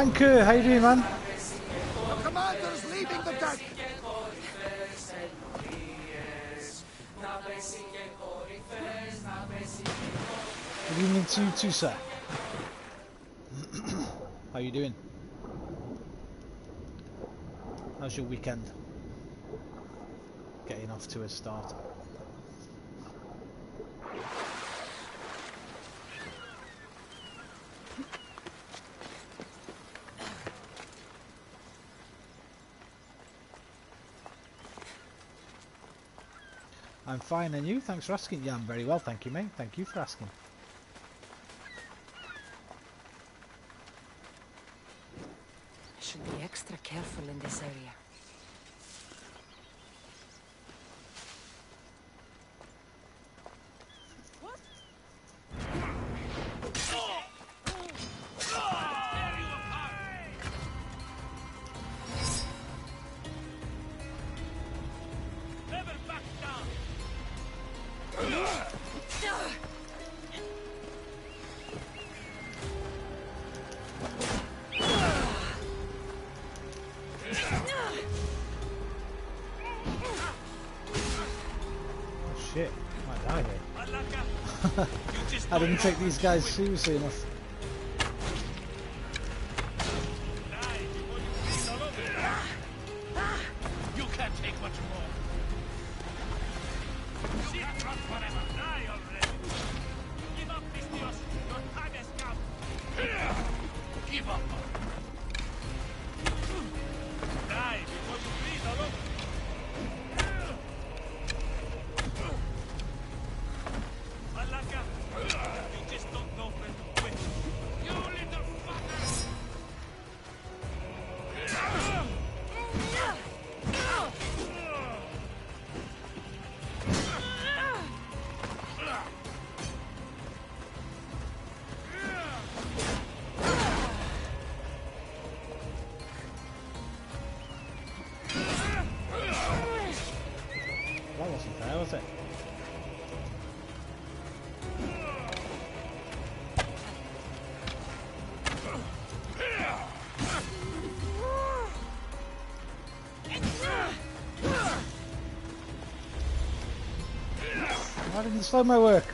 Anchor, how you doing, man? The commander's leaving the deck. Good evening to you too, sir. How you doing? How's your weekend? Getting off to a start. I'm fine, and you? Thanks for asking. Yeah, I'm very well, thank you, mate. Thank you for asking. I should be extra careful in this area. Shit, I might die here. I didn't take these guys seriously enough. You can't take much more. You can't run forever. Die already. Give up, Pistios. Your time has come. Give up. Die before you freeze all over. Malaka, you just don't know when to quit. You little fucker! That wasn't fair, was it? Why didn't you slow my work?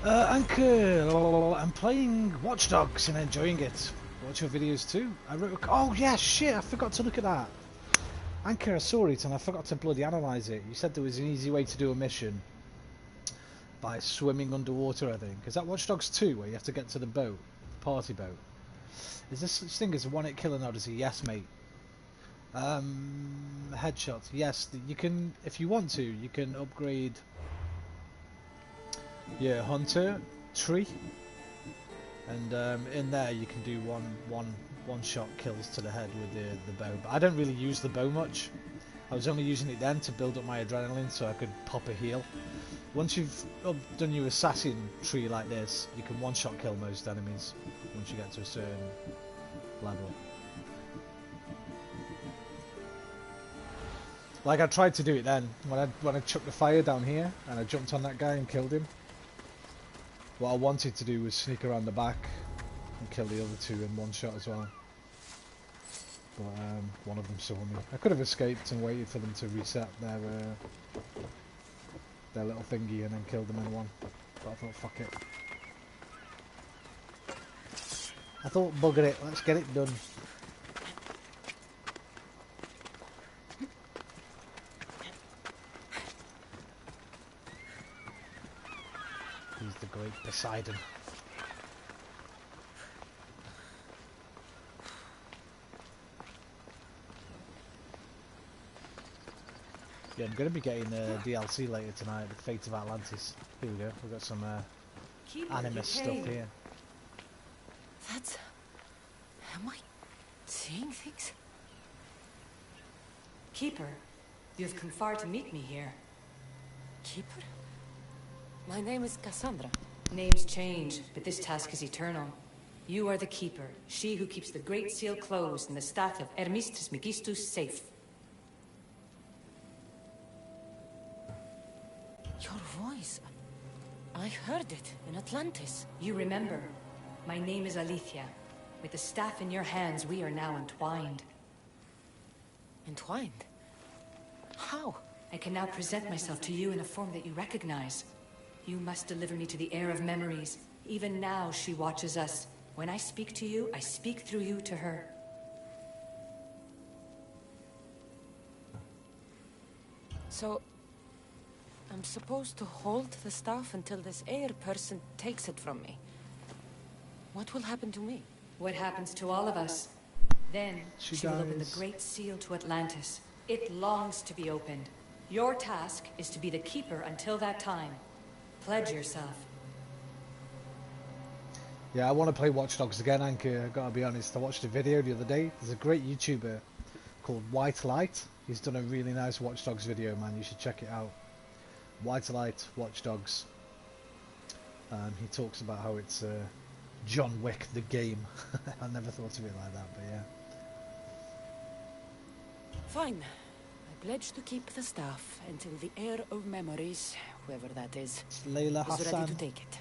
Anchor, I'm playing Watch Dogs and enjoying it. Watch your videos too. Oh yeah, shit! I forgot to look at that. Anchor, I saw it and I forgot to bloody analyse it. You said there was an easy way to do a mission by swimming underwater, I think. Is that Watch Dogs 2 where you have to get to the boat, party boat? Is this such thing as a one-hit kill in Odyssey? Yes, mate. Headshots. Yes, you can. If you want to, you can upgrade your hunter tree, and in there you can do one shot kills to the head with the bow. But I don't really use the bow much. I was only using it then to build up my adrenaline so I could pop a heal. Once you've done your assassin tree like this, you can one shot kill most enemies once you get to a certain level. Like I tried to do it then when I chucked the fire down here and I jumped on that guy and killed him. What I wanted to do was sneak around the back and kill the other two in one shot as well. But one of them saw me. I could have escaped and waited for them to reset their little thingy and then killed them in one. But I thought, fuck it. I thought, bugger it, let's get it done. He's the great Poseidon. Yeah, I'm going to be getting DLC later tonight, The Fate of Atlantis. Here we go, we've got some anime stuff here. That's... Am I seeing things? Keeper, You've come far to meet me here. Keeper? My name is Kassandra. Names change, but this task is eternal. You are the Keeper, she who keeps the Great Seal closed and the staff of Hermes Trismegistus safe. Your voice. I heard it in Atlantis. You remember. My name is Alethea. With the staff in your hands, we are now entwined. Entwined? How? I can now present myself to you in a form that you recognize. You must deliver me to the heir of memories. Even now, she watches us. When I speak to you, I speak through you to her. So, I'm supposed to hold the staff until this heir person takes it from me. What will happen to me? What happens to all of us? Then, she will open the Great Seal to Atlantis. It longs to be opened. Your task is to be the Keeper until that time. Pledge yourself. Yeah, I want to play Watch Dogs again, Anka. I gotta be honest. I watched a video the other day. There's a great YouTuber called White Light. He's done a really nice Watch Dogs video, man. You should check it out. White Light, Watch Dogs. He talks about how it's John Wick, the game. I never thought of it like that, but yeah. Fine. I pledge to keep the staff until the heir of memories, whoever that is Layla ready Hassan. to take it.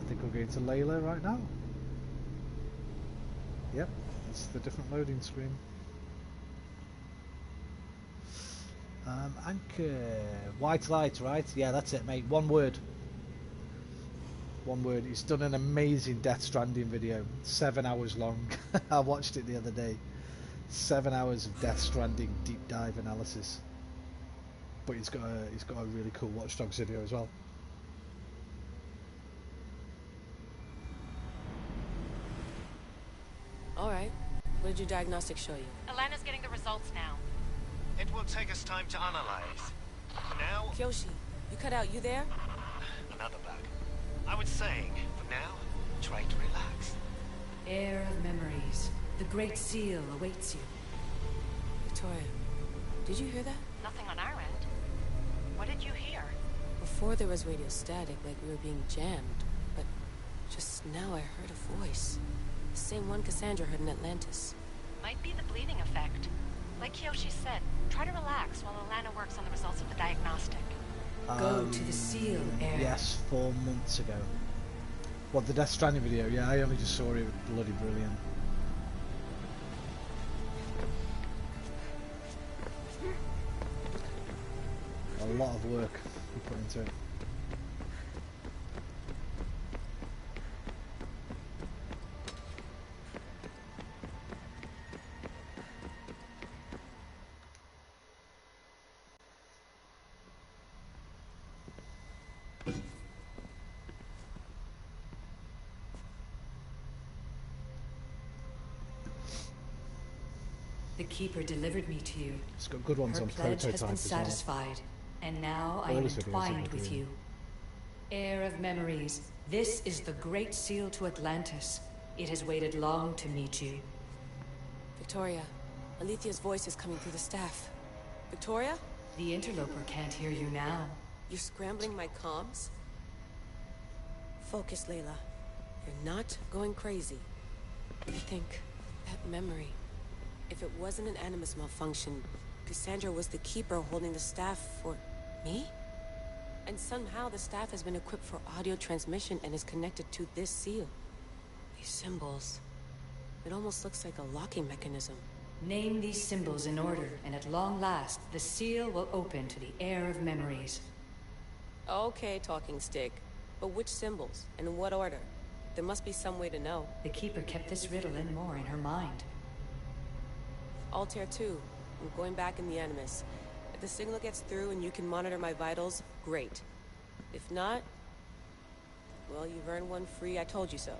I think we're going to Layla right now. Yep, that's the different loading screen. Anchor, White Light, right? Yeah, that's it, mate. One word. One word. He's done an amazing Death Stranding video. 7 hours long. I watched it the other day. 7 hours of Death Stranding deep dive analysis. But he's got a really cool Watch Dogs video as well. All right. What did your diagnostics show you? Alana's getting the results now. It will take us time to analyze. Now... Kyoshi, you cut out. You there? Another bug. I was saying, for now, try to relax. Heir of memories. The Great Seal awaits you. Victoria, did you hear that? Nothing on our end. What did you hear? Before there was radio static, like we were being jammed. But just now I heard a voice. The same one Kassandra heard in Atlantis. Might be the bleeding effect. Like Kyoshi said, try to relax while Alana works on the results of the diagnostic. Go to the seal, heir. Yes, 4 months ago. What, the Death Stranding video? Yeah, I only just saw it. Bloody brilliant. A lot of work you put into it. The Keeper delivered me to you. It's got good ones Her on pledge prototype has been as well. satisfied, and now I All am those videos are entwined good, with yeah. you. Heir of memories, this is the Great Seal to Atlantis. It has waited long to meet you. Victoria, Alethea's voice is coming through the staff. Victoria? The interloper can't hear you now. You're scrambling my comms? Focus, Layla. You're not going crazy. Think, that memory. If it wasn't an Animus malfunction, Kassandra was the Keeper holding the staff for... me? And somehow the staff has been equipped for audio transmission and is connected to this seal. These symbols... it almost looks like a locking mechanism. Name these symbols in order, and at long last, the seal will open to the Heir of memories. Okay, talking stick. But which symbols? And in what order? There must be some way to know. The Keeper kept this riddle and more in her mind. Altair 2. I'm going back in the Animus. If the signal gets through and you can monitor my vitals, great. If not... well, you've earned one free I told you so.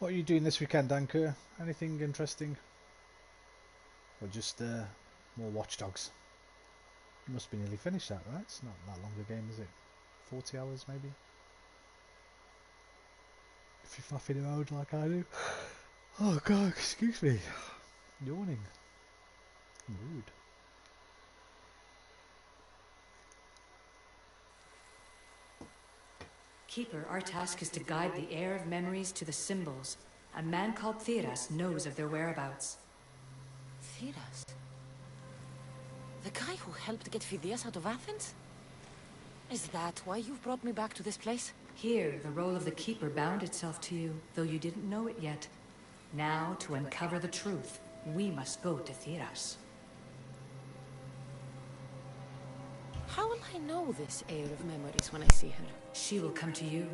What are you doing this weekend, Anchor? Anything interesting? Or just more Watch Dogs? You must be nearly finished that, right? It's not that long a game, is it? 40 hours maybe? If you're faffing around like I do. Oh god, excuse me. Yawning. Rude. Keeper, our task is to guide the heir of memories to the symbols. A man called Theras knows of their whereabouts. Theras? The guy who helped get Phidias out of Athens? Is that why you've brought me back to this place? Here, the role of the Keeper bound itself to you, though you didn't know it yet. Now, to uncover the truth, we must go to Theras. How will I know this heir of memories when I see her? She will come to you.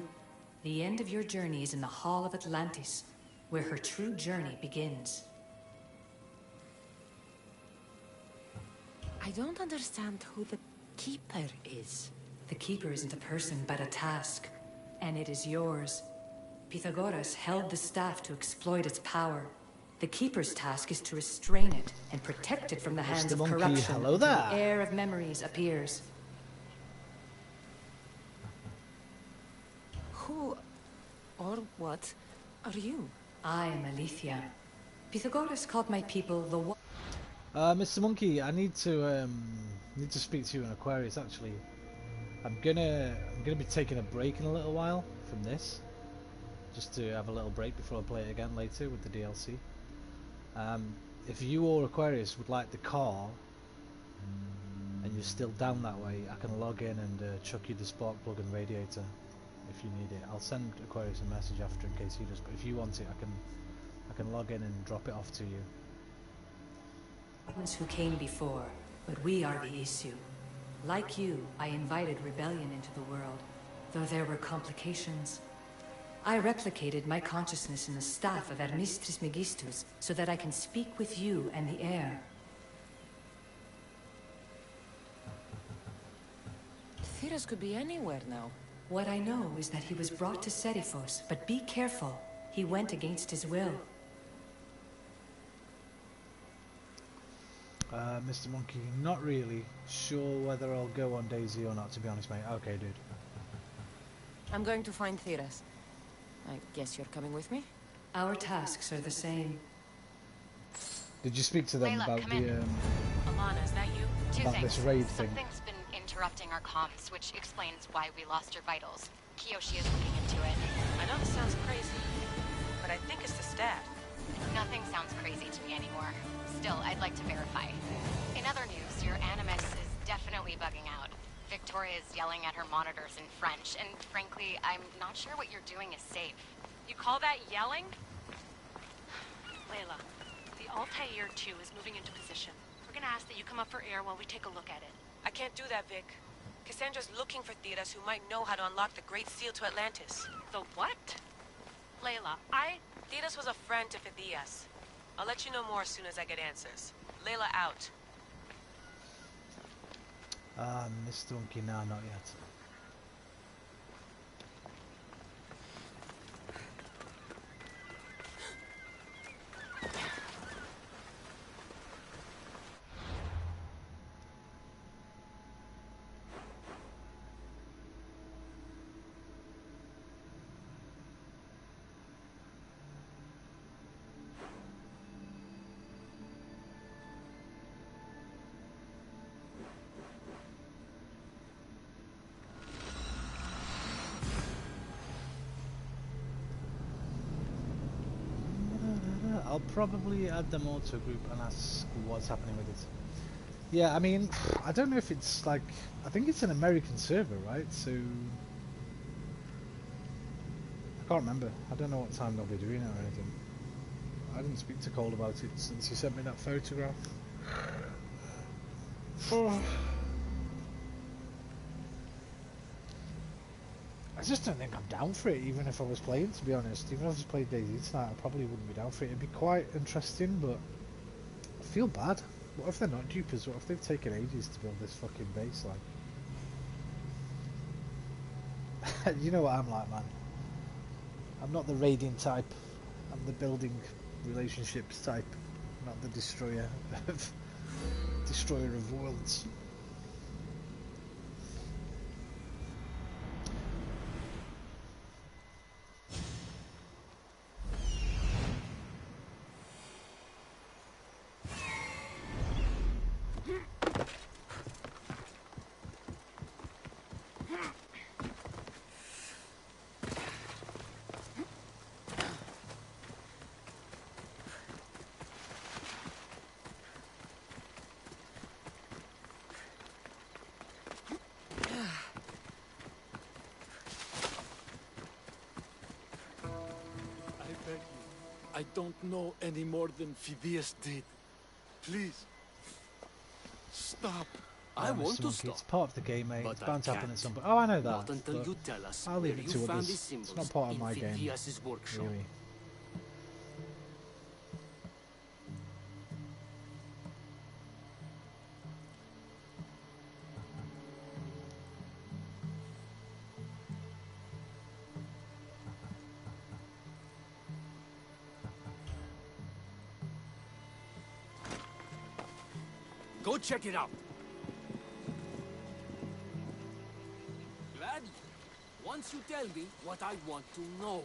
The end of your journey is in the Hall of Atlantis, where her true journey begins. I don't understand who the Keeper is. The Keeper isn't a person, but a task. And it is yours. Pythagoras held the staff to exploit its power. The Keeper's task is to restrain it and protect it from the hands of corruption. Hello there. The heir of memories appears. Who or what are you? I am Alethea. Pythagoras called my people the one. Mr. Monkey, I need to speak to you in Aquarius. Actually, I'm gonna be taking a break in a little while from this, just to have a little break before I play it again later with the DLC. If you or Aquarius would like the car, and you're still down that way, I can log in and chuck you the spark plug and radiator if you need it. I'll send Aquarius a message after in case he does. But if you want it, I can log in and drop it off to you. Who came before, but we are the issue. Like you, I invited rebellion into the world, though there were complications. I replicated my consciousness in the staff of Hermistris Megistus so that I can speak with you and the heir. Theras could be anywhere now. What I know is that he was brought to Seriphos, but be careful. He went against his will. Mr. Monkey, not really sure whether I'll go on Daisy or not, to be honest, mate. Okay, dude. I'm going to find Theras. I guess you're coming with me? Our tasks are the same. Did you speak to them Layla, about the Alana, is that you? Two about things. this raid thing? Something's been interrupting our comms, which explains why we lost your vitals. Kiyoshi is looking into it. I know this sounds crazy, but I think it's the stat. Nothing sounds crazy to me anymore. Still, I'd like to verify. In other news, your animus is definitely bugging out. Victoria is yelling at her monitors in French, and frankly, I'm not sure what you're doing is safe. You call that yelling? Layla, the Altair 2 is moving into position. We're gonna ask that you come up for air while we take a look at it. I can't do that, Vic. Cassandra's looking for Theras who might know how to unlock the Great Seal to Atlantis. The what? Layla, Theras was a friend to Phidias. I'll let you know more as soon as I get answers. Layla out. Mr. Monkey, no, not yet. I'll probably add them all to a group and ask what's happening with it. Yeah, I mean, I don't know if it's like, I think it's an American server, right? So, I can't remember. I don't know what time they'll be doing it or anything. I didn't speak to Cole about it since he sent me that photograph. Oh. I just don't think I'm down for it, even if I was playing, to be honest. Even if I just played Daisy tonight, I probably wouldn't be down for it. It'd be quite interesting, but I feel bad. What if they're not dupers? What if they've taken ages to build this fucking base, like? You know what I'm like, man. I'm not the raiding type. I'm the building relationships type, not the destroyer of worlds. I don't know any more than Phidias did. Please, stop. I want to stop. It's part of the game, mate. It's bound to happen at some point. Oh, I know that. Not until you tell us I'll leave it to others. It's not part of my game. Workshop. Really. Go check it out. Glad? Once you tell me what I want to know.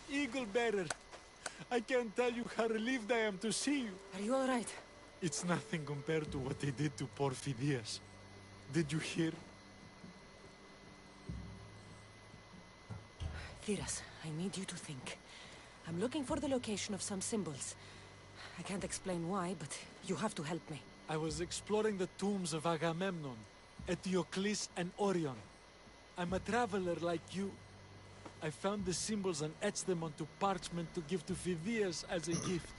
Eagle Bearer, I can't tell you how relieved I am to see you. Are you all right? It's nothing compared to what they did to poor Phidias. Did you hear? Thiras, I need you to think. I'm looking for the location of some symbols. I can't explain why, but you have to help me. I was exploring the tombs of Agamemnon, Eteocles, and Orion. I'm a traveler like you. I found the symbols and etched them onto parchment to give to Phidias as a gift.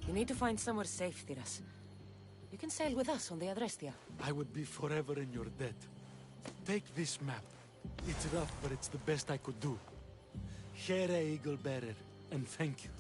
You need to find somewhere safe, Thiras. You can sail with us on the Adrestia. I would be forever in your debt. Take this map. It's rough, but it's the best I could do. Here, Eagle Bearer, and thank you.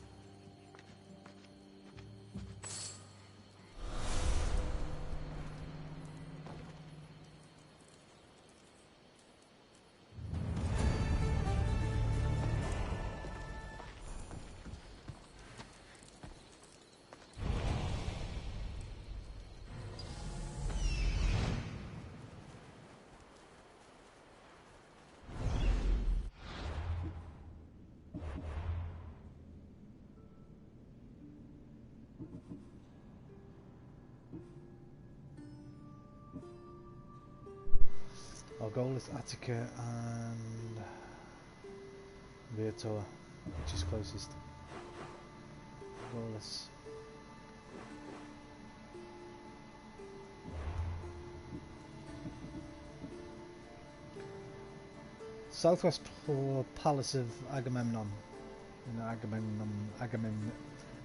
Our goal is Attica and Virtua, which is closest. Goalless. Southwest Palace of Agamemnon.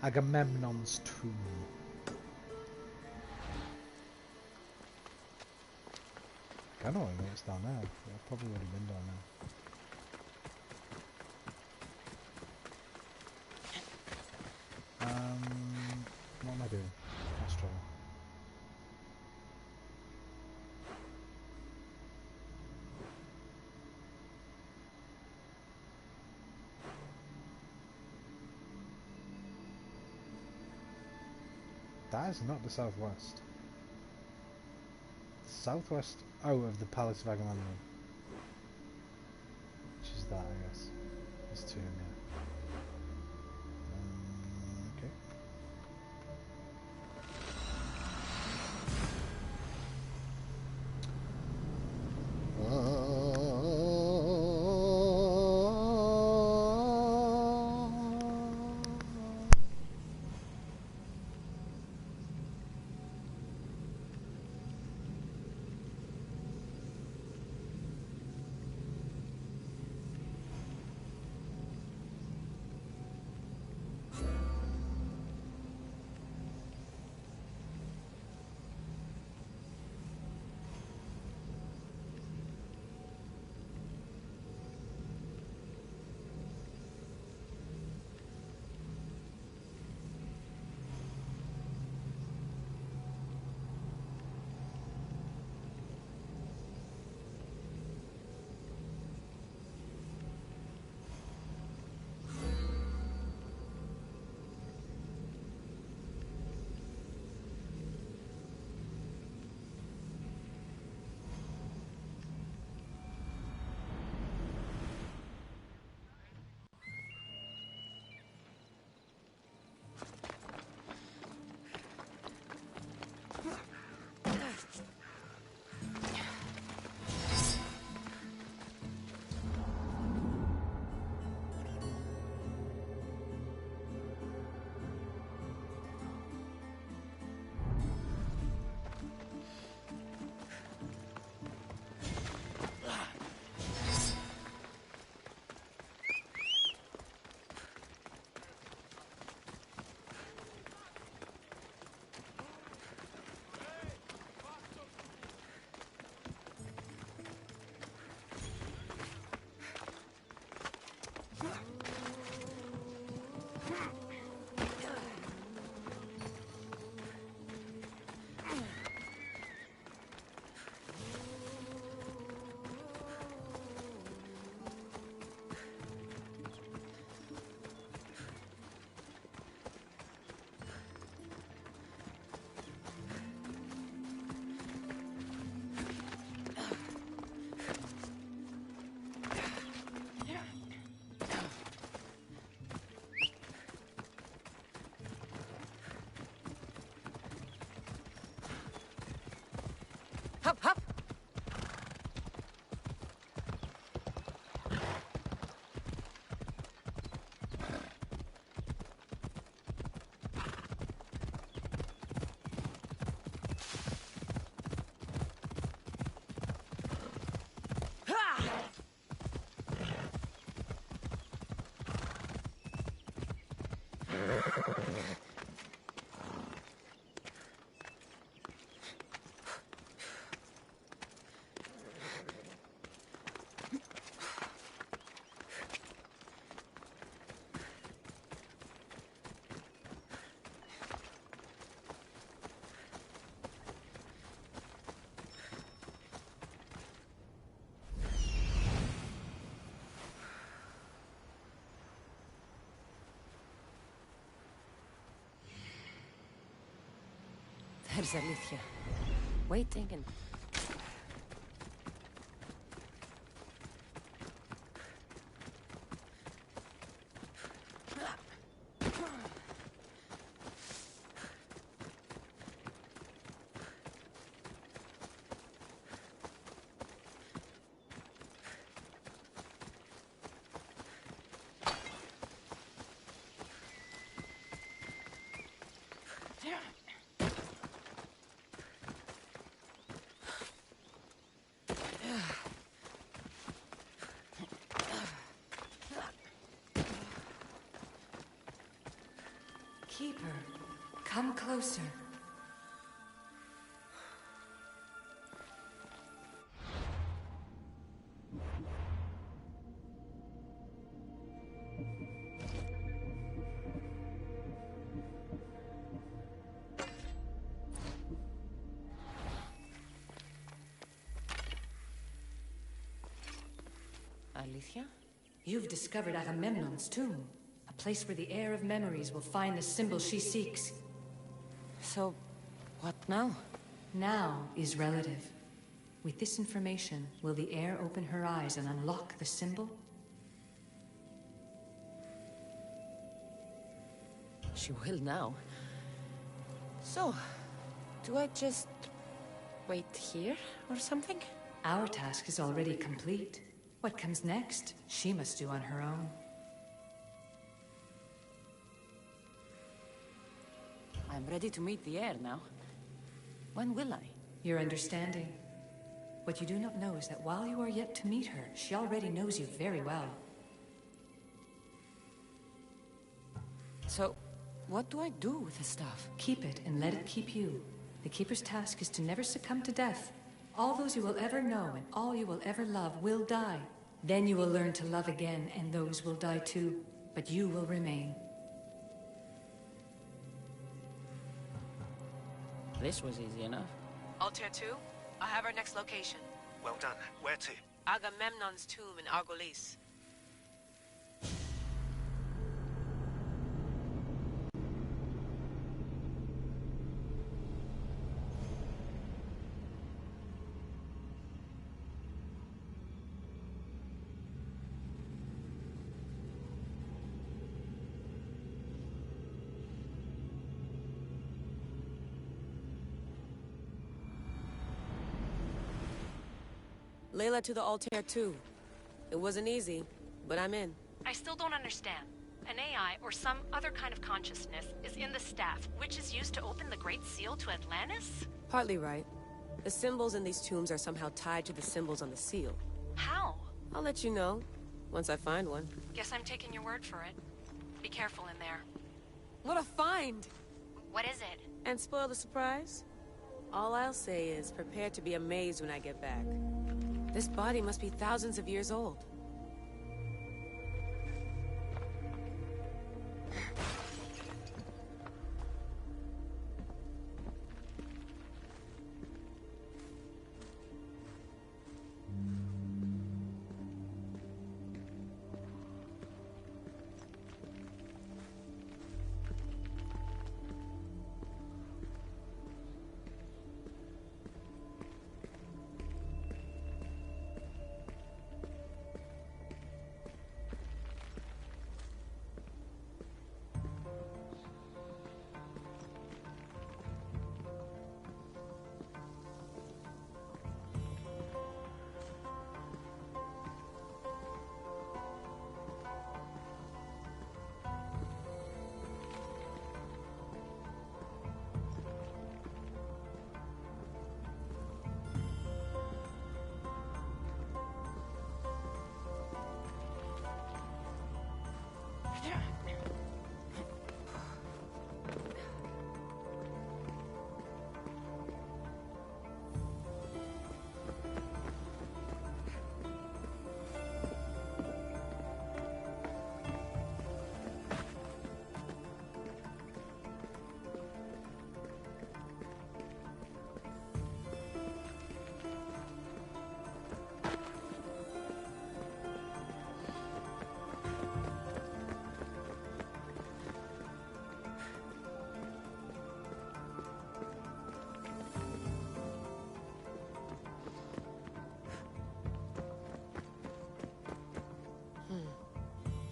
Agamemnon's tomb. I don't know what's down there. I've probably already been down there. What am I doing? Astro. That is not the southwest. Southwest, of the Palace of Agamemnon. Which is that, I guess. There's two in there. Okay. There's Alicia. Waiting and... Keeper, come closer. Alicia? You've discovered Agamemnon's tomb. A place where the heir of memories will find the symbol she seeks. So, what now? Now is relative. With this information, will the heir open her eyes and unlock the symbol? She will now. So, do I just... wait here or something? Our task is already complete. What comes next, she must do on her own. I'm ready to meet the heir now. When will I? Your understanding. What you do not know is that while you are yet to meet her, she already knows you very well. So, what do I do with the stuff? Keep it and let it keep you. The Keeper's task is to never succumb to death. All those you will ever know and all you will ever love will die. Then you will learn to love again, and those will die too. But you will remain. This was easy enough. Altair 2, I have our next location. Well done. Where to? Agamemnon's tomb in Argolis. Layla to the Altair 2. It wasn't easy, but I'm in. I still don't understand. An AI, or some other kind of consciousness, is in the staff, which is used to open the Great Seal to Atlantis? Partly right. The symbols in these tombs are somehow tied to the symbols on the seal. How? I'll let you know, once I find one. Guess I'm taking your word for it. Be careful in there. What a find! What is it? And spoil the surprise? All I'll say is, prepare to be amazed when I get back. This body must be thousands of years old.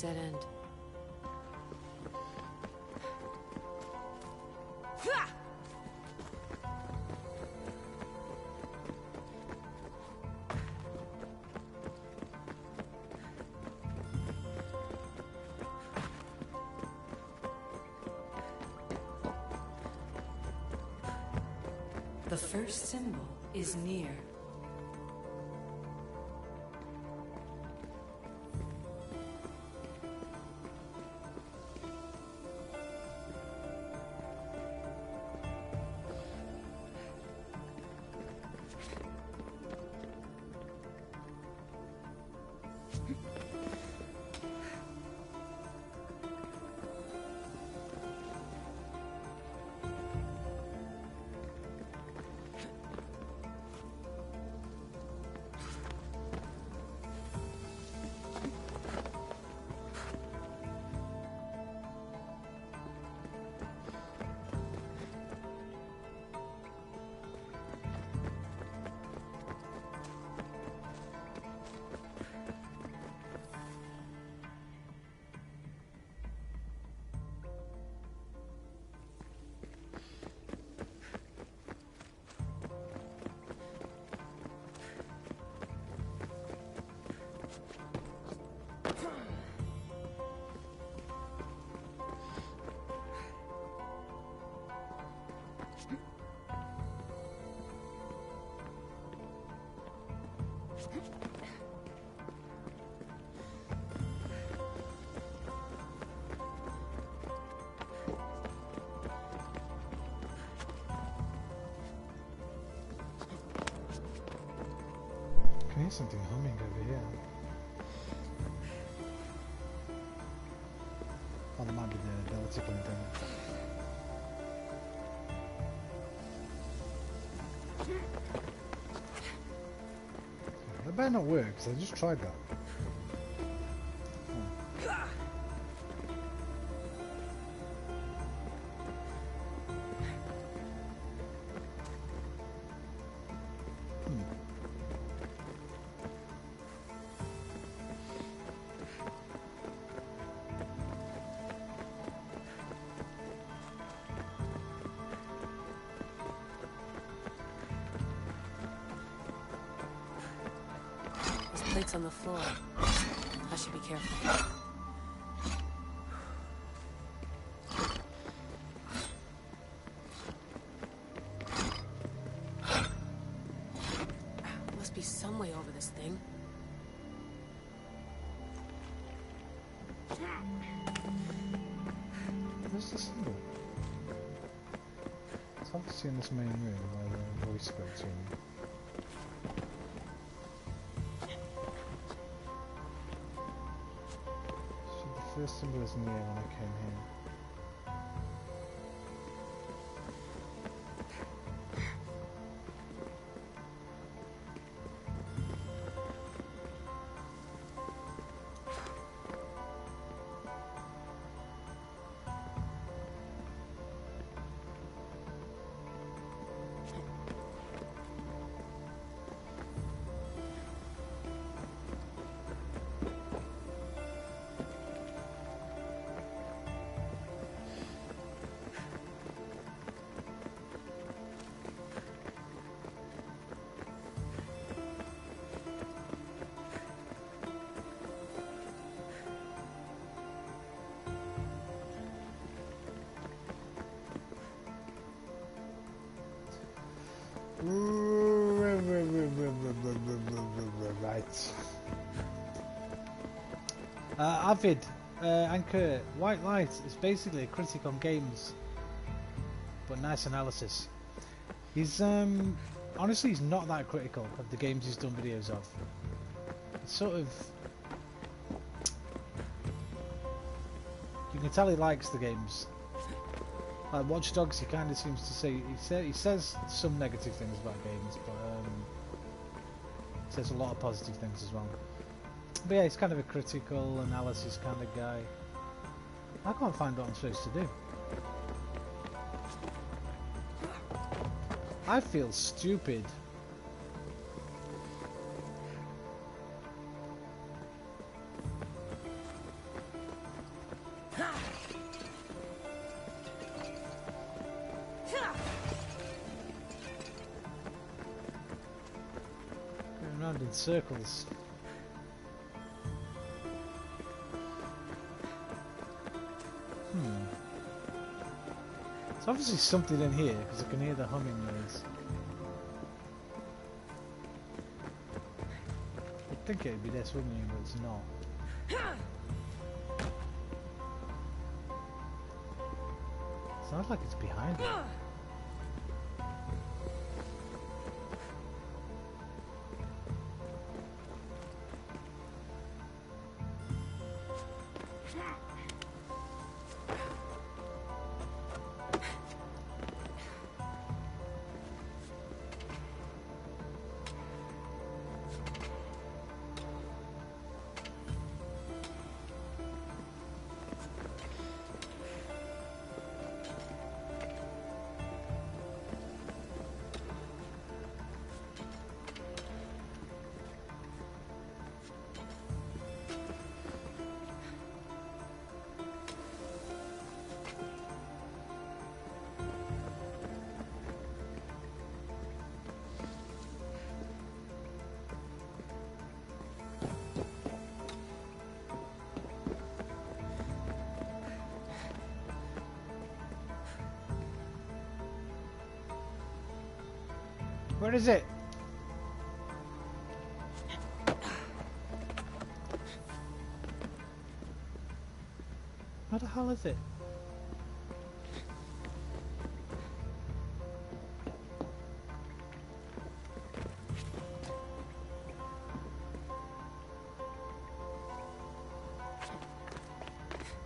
dead end. The first symbol is near. I can hear something humming over here. Oh, that might be the ability point down. That better not work, because I just tried that. Plates on the floor. I should be careful. Must be some way over this thing. Where's the symbol? It's obviously in this main room where the voice spoke to me. First symbol is near when I came here. Right. Avid, Anchor, White Light is basically a critic on games, but nice analysis. He's honestly he's not that critical of the games he's done videos of. It's sort of, you can tell he likes the games. Like Watch Dogs, he kind of seems to say he says some negative things about games, but says a lot of positive things as well. But yeah, he's kind of a critical analysis kind of guy. I can't find what I'm supposed to do. I feel stupid. around in circles. There's obviously something in here because I can hear the humming noise. I'd think it'd be this, wouldn't you? But it's not. Sounds like it's behind me. Where is it? Where the hell is it?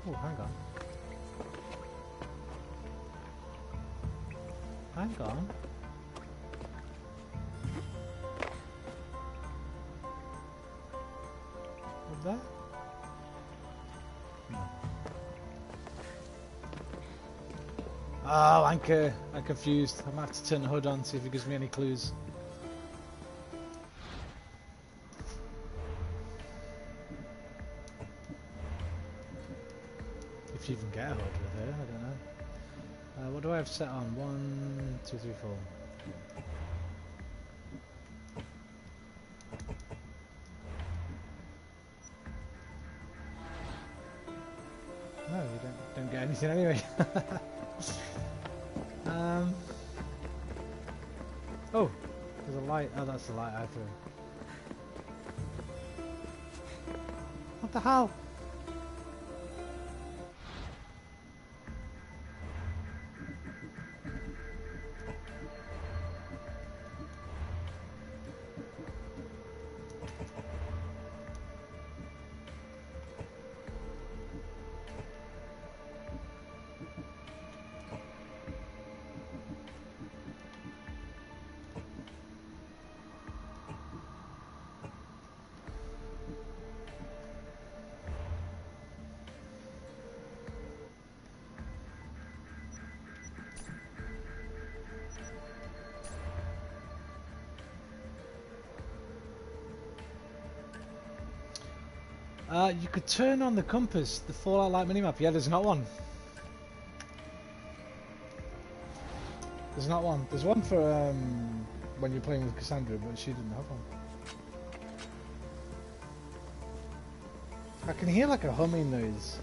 Oh, hang on. Hang on. That? No. Oh, anchor. I'm confused. I might have to turn the HUD on, see if it gives me any clues. If you even get a HUD with her, I don't know. What do I have set on? 1, 2, 3, 4. No, you don't get anything anyway. Oh, there's a light. Oh, that's the light I threw. What the hell? You could turn on the compass, the Fallout Light minimap. Yeah, there's not one. There's not one. There's one for when you're playing with Kassandra, but she didn't have one. I can hear like a humming noise.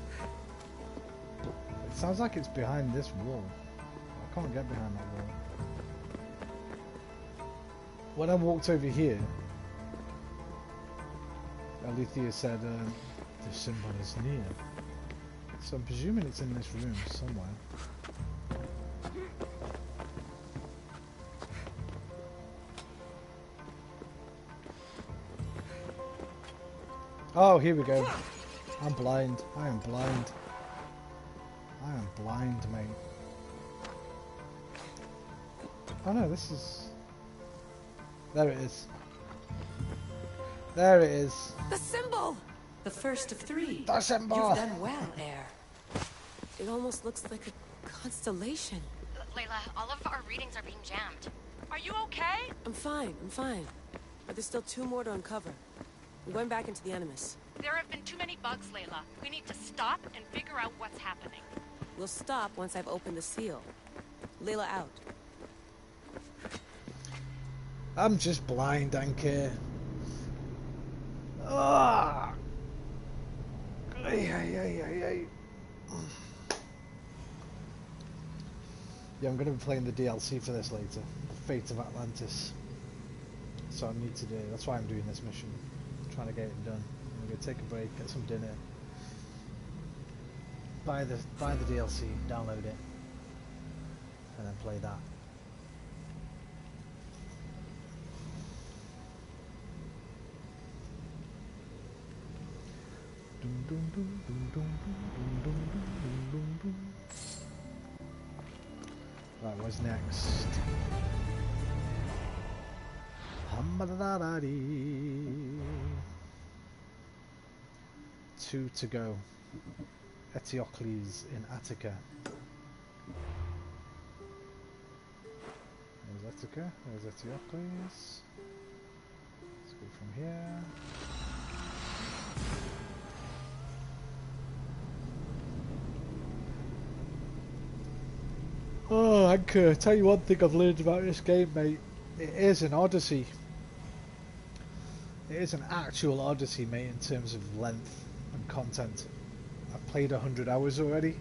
It sounds like it's behind this wall. I can't get behind that wall. When I walked over here, Alethea said the symbol is near. So I'm presuming it's in this room somewhere. Oh, here we go. I'm blind. I am blind. I am blind, mate. Oh no, this is... There it is. There it is. The symbol! The first of 3. The symbol! You've done well, Air. It almost looks like a constellation. Layla, all of our readings are being jammed. Are you okay? I'm fine. But there's still 2 more to uncover. I'm going back into the Animus. There have been too many bugs, Layla. We need to stop and figure out what's happening. We'll stop once I've opened the seal. Layla out. I'm just blind, Anchor. Ah! Ay. Yeah, I'm going to be playing the DLC for this later. The Fate of Atlantis. So I need to do. That's why I'm doing this mission. I'm trying to get it done. I'm going to take a break, get some dinner, buy the DLC, download it, and then play that. Right, what's next? 2 to go. Eteocles in Attica. There's Attica, there's Eteocles. Let's go from here. Oh, Anchor, tell you one thing I've learned about this game, mate. It is an Odyssey. It is an actual Odyssey, mate, in terms of length and content. I've played 100 hours already.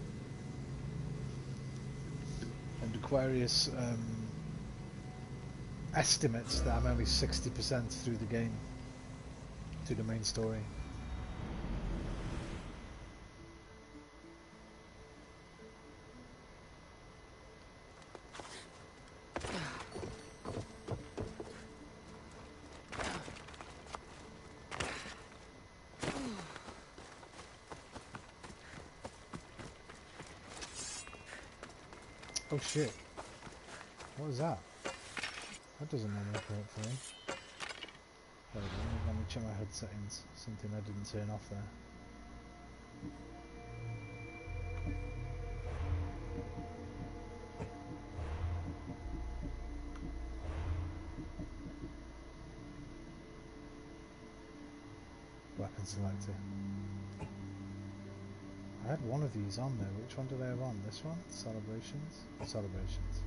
And Aquarius estimates that I'm only 60% through the game, through the main story. Oh shit. What was that? That doesn't normally open up for me. Hold on, let me check my HUD settings. Something I didn't turn off there. Weapon selector. I had one of these on there. Which one did I have on? This one? Celebrations? Celebrations.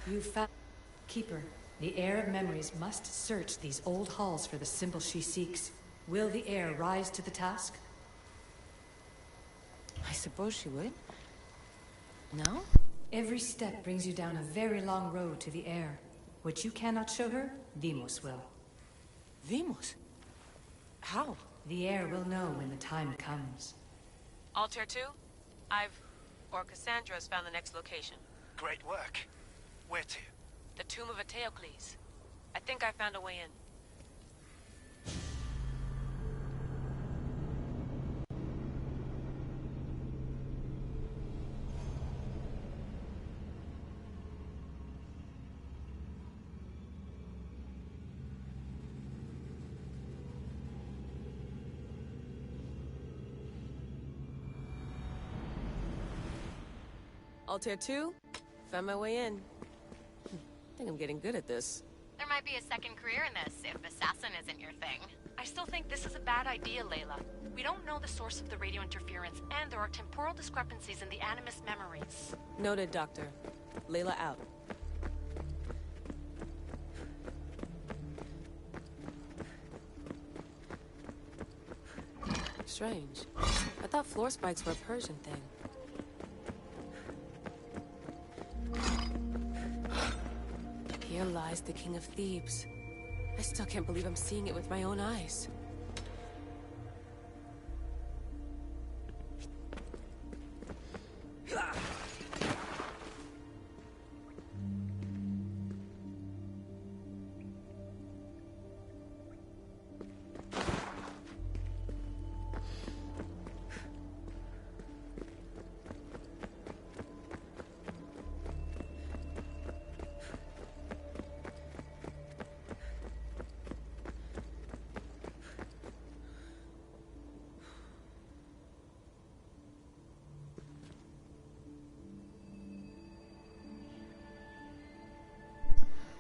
You found... Keeper, the heir of memories must search these old halls for the symbol she seeks. Will the heir rise to the task? I suppose she would. No? Every step brings you down a very long road to the heir. What you cannot show her, Deimos will. Deimos? How? The heir will know when the time comes. Altair 2, Kassandra's found the next location. Great work. Where to? The tomb of Eteocles. I think I found a way in. Altair 2, found my way in. I think I'm getting good at this. There might be a second career in this if assassin isn't your thing. I still think this is a bad idea, Layla. We don't know the source of the radio interference, and there are temporal discrepancies in the Animus memories. Noted, Doctor. Layla out. Strange. I thought floor spikes were a Persian thing. Here lies the King of Thebes. I still can't believe I'm seeing it with my own eyes.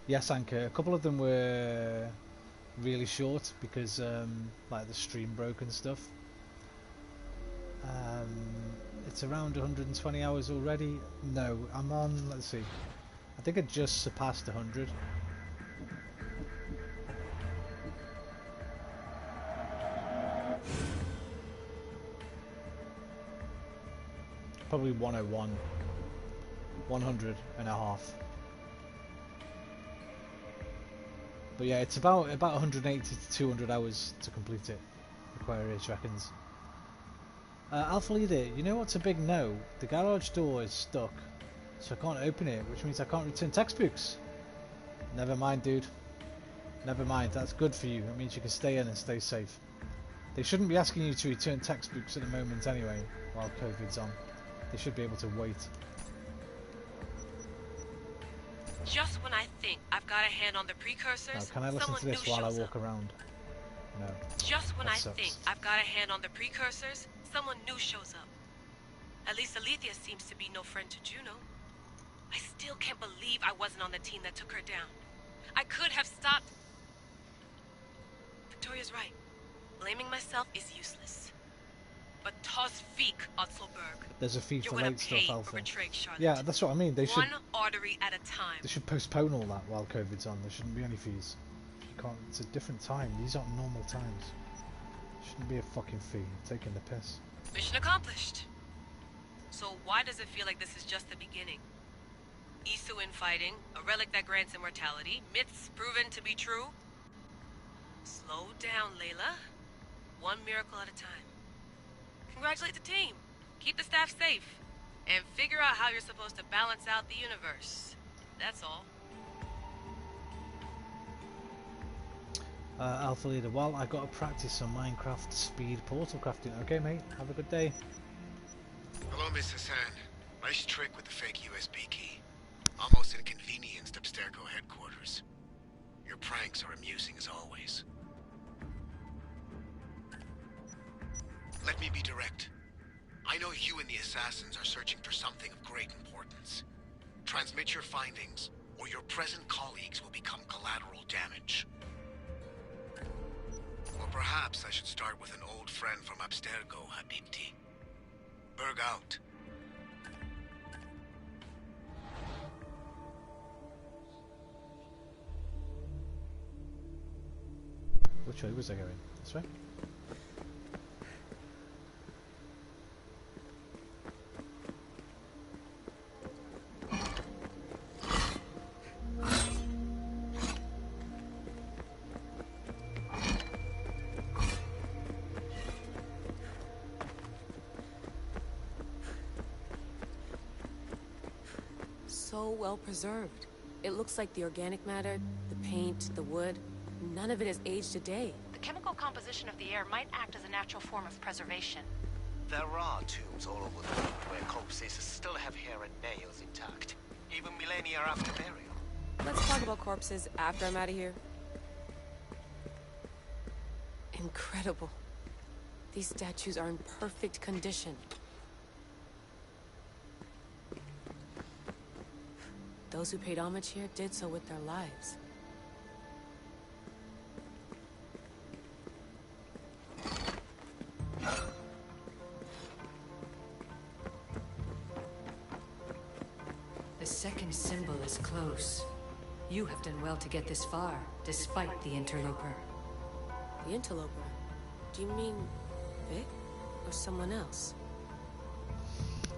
Yes, Anchor. A couple of them were really short because like the stream broke and stuff. It's around 120 hours already. No, I'm on, let's see, I think I just surpassed 100. Probably 101, 100 and a half. But yeah, it's about 180 to 200 hours to complete it, Aquarius reckons. Alpha Leader, you know what's a big no? The garage door is stuck, so I can't open it, which means I can't return textbooks. Never mind, dude. Never mind, that's good for you. That means you can stay in and stay safe. They shouldn't be asking you to return textbooks at the moment anyway, while COVID's on. They should be able to wait. Just when I think I've got a hand on the precursors, Now, can I listen to this while I walk around? No. Just when I sucks. think I've got a hand on the precursors, someone new shows up. At least Alethea seems to be no friend to Juno. I still can't believe I wasn't on the team that took her down. I could have stopped. Victoria's right. Blaming myself is useless. But toss Feek, Otzelberg. There's a fee for late stuff, Alpha. Charlotte. Yeah, that's what I mean. They should. One artery at a time. They should postpone all that while COVID's on. There shouldn't be any fees. You can't. It's a different time. These aren't normal times. Shouldn't be a fucking fee. You're taking the piss. Mission accomplished. So why does it feel like this is just the beginning? Isu infighting, a relic that grants immortality, myths proven to be true. Slow down, Layla. One miracle at a time. Congratulate the team. Keep the staff safe. And figure out how you're supposed to balance out the universe. That's all. Alpha Leader, well, I got to practice some Minecraft speed portal crafting. Okay, mate. Have a good day. Hello, Miss Hassan. Nice trick with the fake USB key. Almost inconvenienced Abstergo headquarters. Your pranks are amusing as always. Let me be direct. I know you and the assassins are searching for something of great importance. Transmit your findings, or your present colleagues will become collateral damage. Or perhaps I should start with an old friend from Abstergo, Habibti. Berg out. Which way was I going? This way? So well preserved. It looks like the organic matter, the paint, the wood, none of it has aged a day. The chemical composition of the air might act as a natural form of preservation. There are tombs all over the world where corpses still have hair and nails intact, even millennia after burial. Let's talk about corpses after I'm out of here. Incredible. These statues are in perfect condition. Those who paid homage here did so with their lives. The second symbol is close. You have done well to get this far, despite the interloper. The interloper? Do you mean Vic? Or someone else?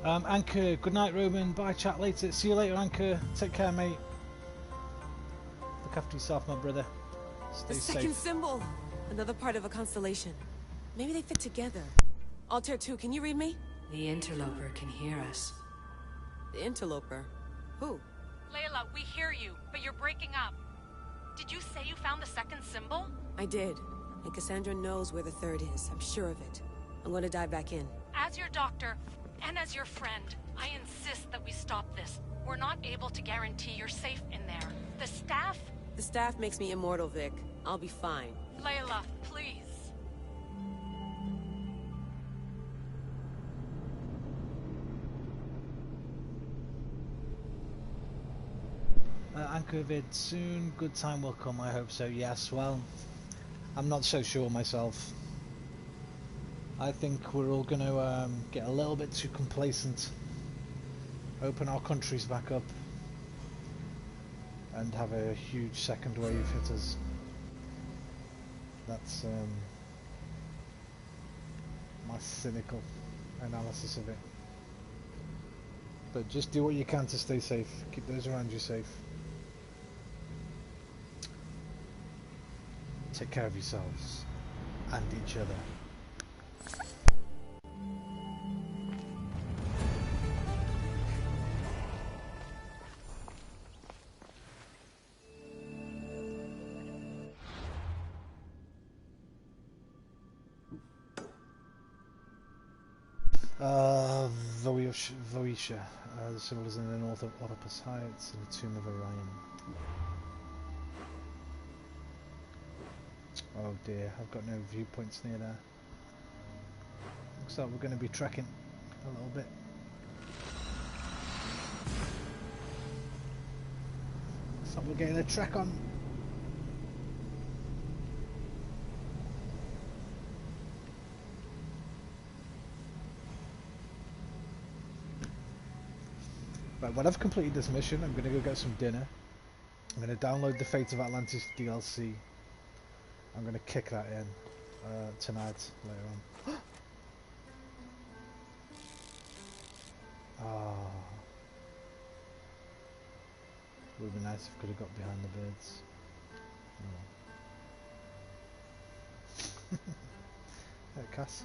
Anchor, good night, Roman. Bye, chat later. See you later, Anchor. Take care, mate. Look after yourself, my brother. Stay safe. The second symbol! Another part of a constellation. Maybe they fit together. Altair 2, can you read me? The interloper can hear us. The interloper? Who? Layla, we hear you, but you're breaking up. Did you say you found the second symbol? I did. And Kassandra knows where the third is. I'm sure of it. I'm going to dive back in. As your doctor, and as your friend, I insist that we stop this. We're not able to guarantee you're safe in there. The staff? The staff makes me immortal, Vic. I'll be fine. Layla, please. Anchor vid soon. Good time will come, I hope so. Yes, well, I'm not so sure myself. I think we're all going to get a little bit too complacent, open our countries back up, and have a huge second wave hit us. That's my cynical analysis of it. But just do what you can to stay safe. Keep those around you safe. Take care of yourselves and each other. Voisha. The symbol is in the north of Olympus Heights in the tomb of Orion. Oh dear, I've got no viewpoints near there. Looks like we're going to be trekking a little bit. Looks like we're getting a trek on. Right, when I've completed this mission, I'm going to go get some dinner. I'm going to download the Fate of Atlantis DLC. I'm going to kick that in tonight, later on. Ah, would be nice if I could have got behind the birds. Oh. Hey, Cass.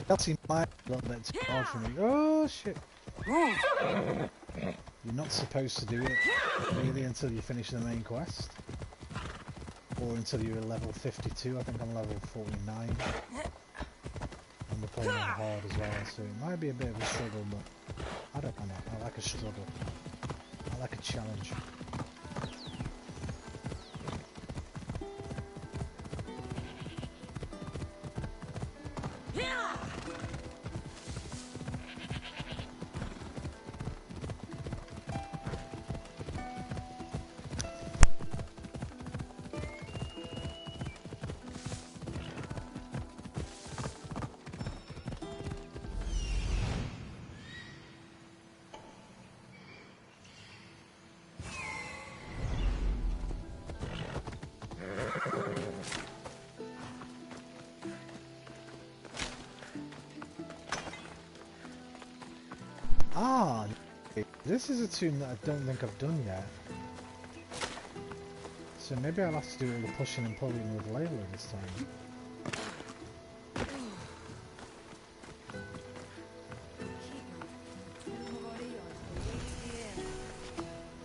That's in my little bit too hard for me. Oh shit! You're not supposed to do it really until you finish the main quest, or until you're level 52. I think I'm level 49, and we're playing on hard as well, so it might be a bit of a struggle, but I don't mind that. I like a struggle. I like a challenge. Ah, this is a tomb that I don't think I've done yet. So maybe I'll have to do all the pushing and pulling with Layla this time.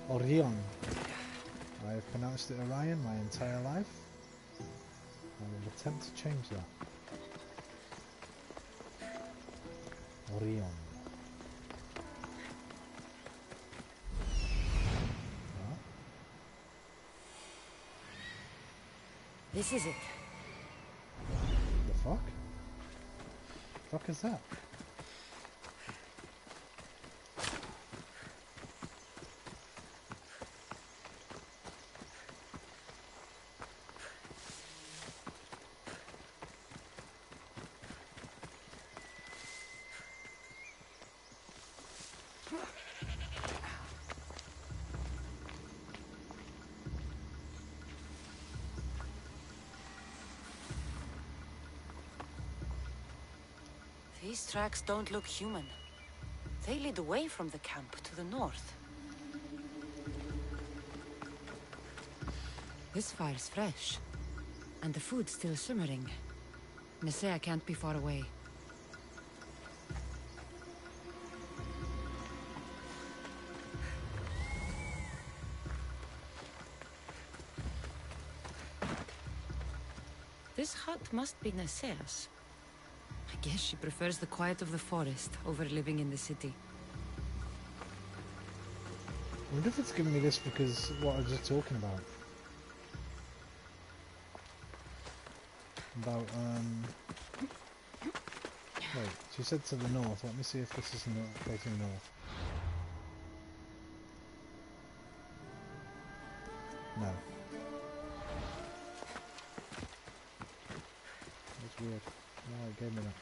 Orion. I have pronounced it Orion my entire life. I will attempt to change that. Orion. This is it. The fuck? The fuck is that? These tracks don't look human. They lead away from the camp to the north. This fire's fresh. And the food's still simmering. Nisea can't be far away. This hut must be Nisea's. I guess she prefers the quiet of the forest over living in the city. I wonder if it's giving me this because what I was just talking about. Wait, she said to the north. Let me see if this is facing north. No. That's weird. No, it gave me that.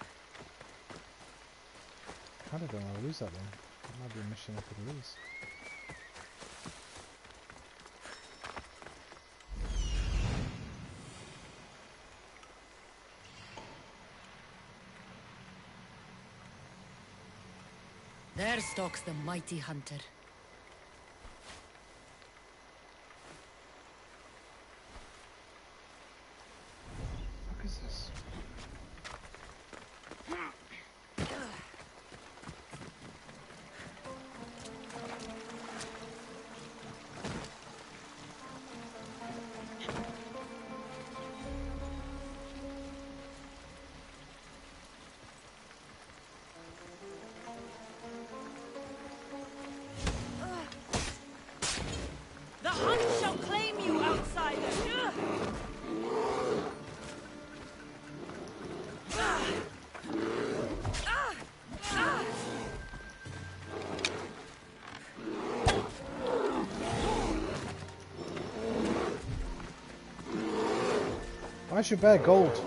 I don't want to lose that then. That might be a mission I could lose. There stalks the mighty hunter. What is this? The hunt shall claim you, outsider! Why should bear gold?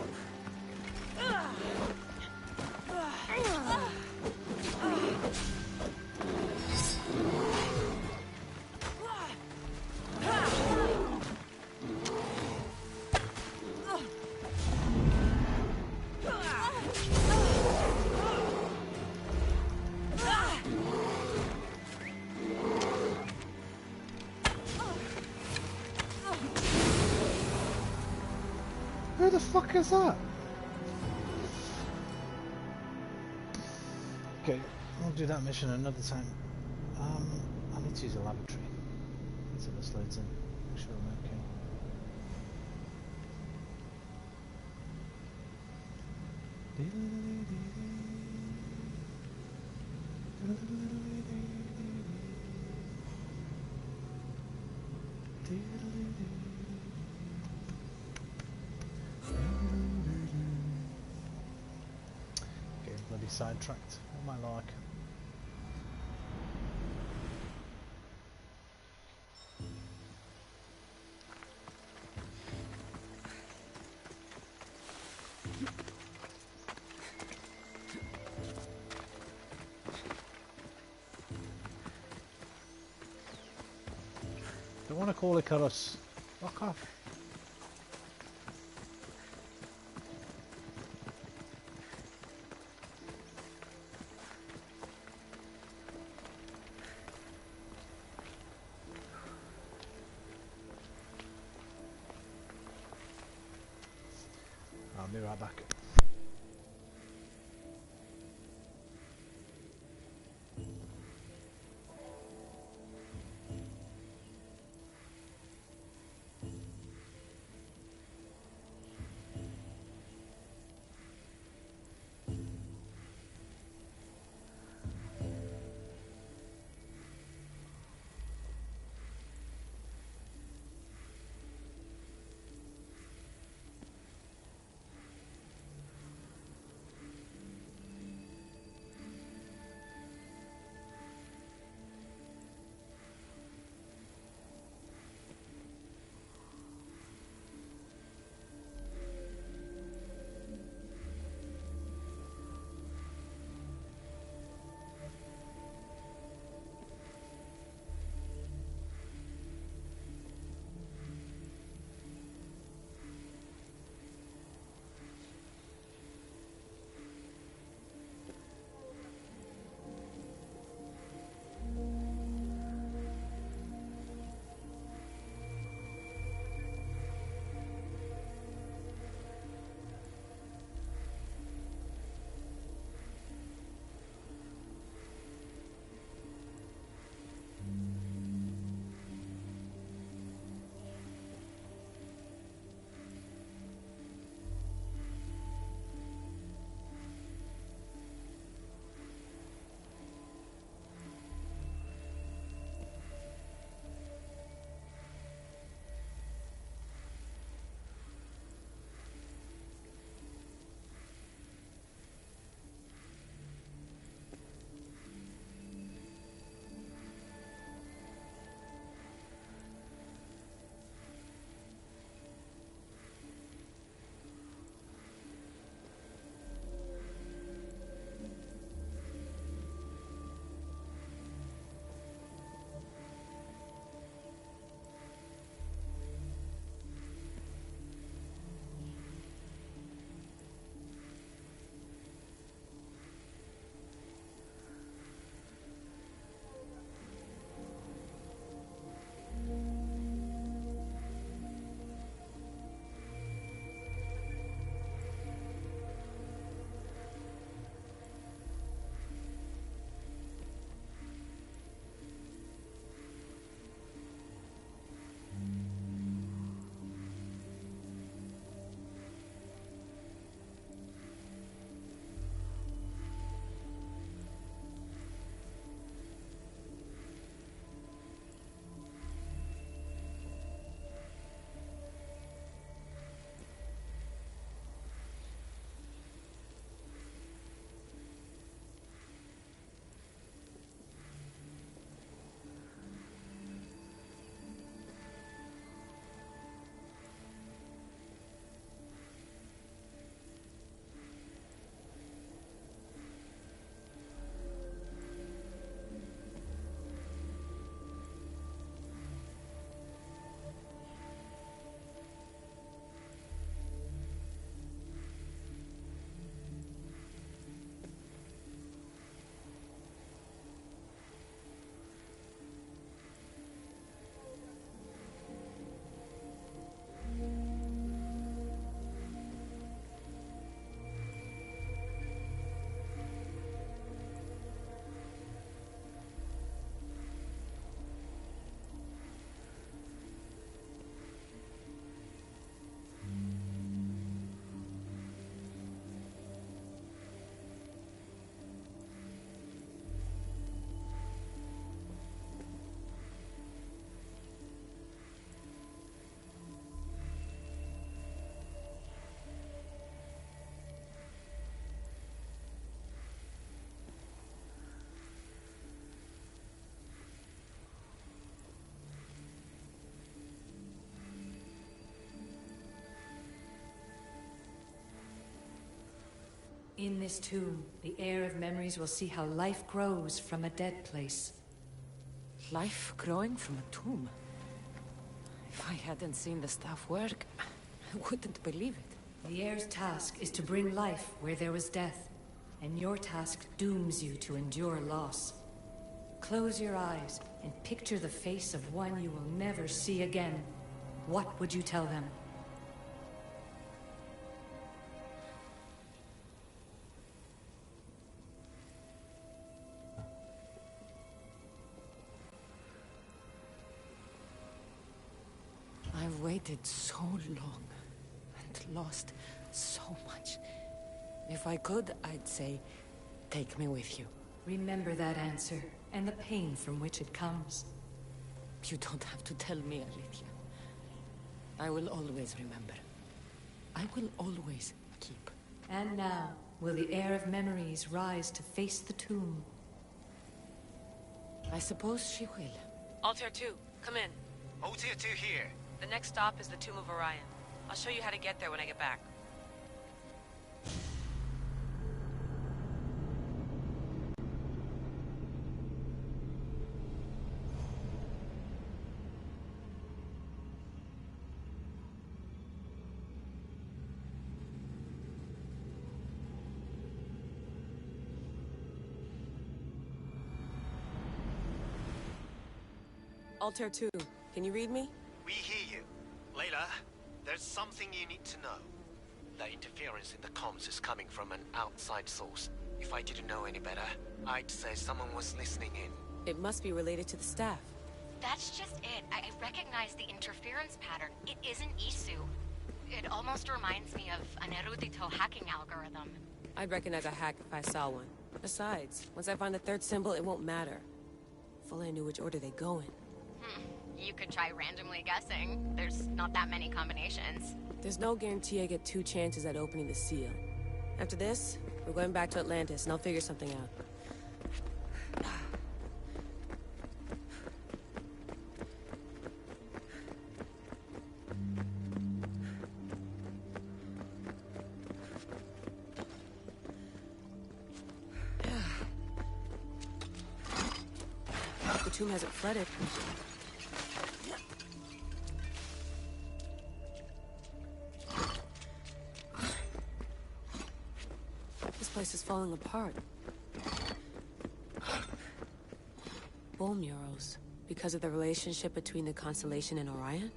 Who the fuck is that? Okay, I'll do that mission another time. I need to use a lavatory. Let's see if this loads in. Make sure I'm okay. Getting bloody sidetracked. What am I like? Don't want to call it Icarus. Fuck off. I'll be right back. In this tomb, the heir of memories will see how life grows from a dead place. Life growing from a tomb? If I hadn't seen the staff work, I wouldn't believe it. The heir's task is to bring life where there was death, and your task dooms you to endure loss. Close your eyes and picture the face of one you will never see again. What would you tell them? I've waited so long and lost so much. If I could, I'd say, take me with you. Remember that answer, and the pain from which it comes. You don't have to tell me, Alethea. I will always remember. I will always keep. And now, will the heir of memories rise to face the tomb? I suppose she will. Altair 2, come in. Altair 2 here. The next stop is the Tomb of Orion. I'll show you how to get there when I get back. Altair 2, can you read me? We hear you. Layla, there's something you need to know. The interference in the comms is coming from an outside source. If I didn't know any better, I'd say someone was listening in. It must be related to the staff. That's just it. I recognize the interference pattern. It isn't Isu. It almost reminds me of an erudito hacking algorithm. I'd recognize a hack if I saw one. Besides, once I find the third symbol, it won't matter. If only I knew which order they go in. You could try randomly guessing. There's not that many combinations. There's no guarantee I get 2 chances at opening the seal. After this, we're going back to Atlantis, and I'll figure something out. The tomb hasn't flooded. This place is falling apart. Bone murals. Because of the relationship between the constellation and Orion?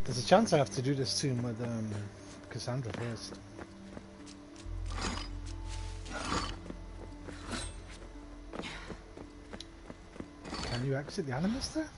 There's a chance I have to do this soon with Kassandra first. Can you exit the Animus there?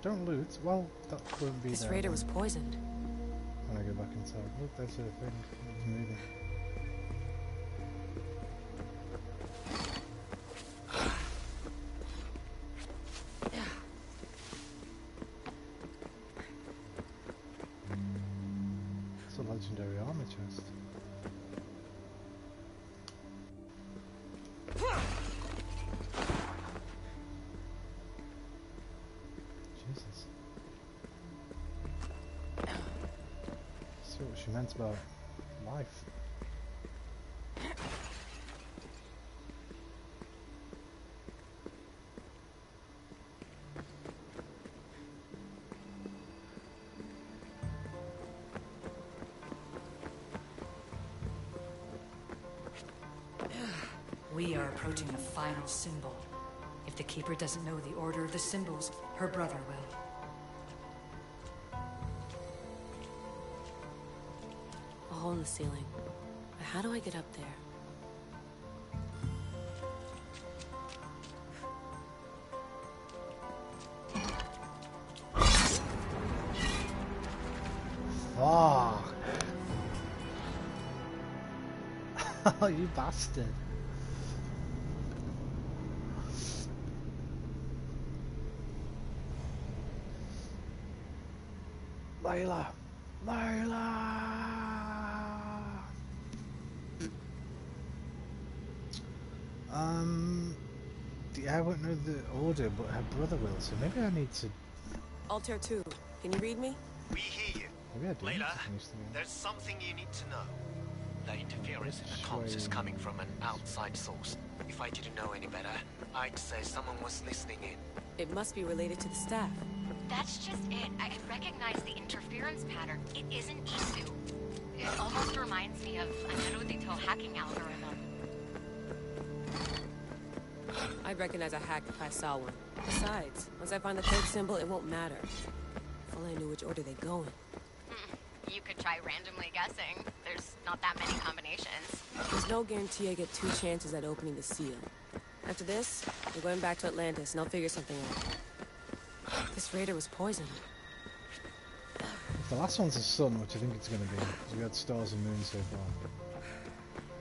Don't loot. Well, that couldn't be. This there, raider then. was poisoned. When I go back inside, look, there's a thing. It's moving. It's a legendary armor chest. Jesus. See what she meant about life. We are approaching the final symbol. If the Keeper doesn't know the order of the symbols, her brother will. A hole in the ceiling. But how do I get up there? Fuck! Oh, you bastard! Layla! Layla! I won't know the order, but her brother will, so maybe I need to... Altair 2, can you read me? We hear you. Maybe I do need Layla, to finish the game. there's something you need to know. The interference in the comms is coming from an outside source. If I didn't know any better, I'd say someone was listening in. It must be related to the staff. That's just it. I recognize the interference pattern. It isn't Isu. It almost reminds me of an erudito hacking algorithm. I'd recognize a hack if I saw one. Besides, once I find the third symbol, it won't matter. If only I knew which order they go in. You could try randomly guessing. There's not that many combinations. There's no guarantee I get 2 chances at opening the seal. After this, we're going back to Atlantis and I'll figure something out. This raider was poisoned. The last one's a sun, which I think it's going to be, because we had stars and moons so far.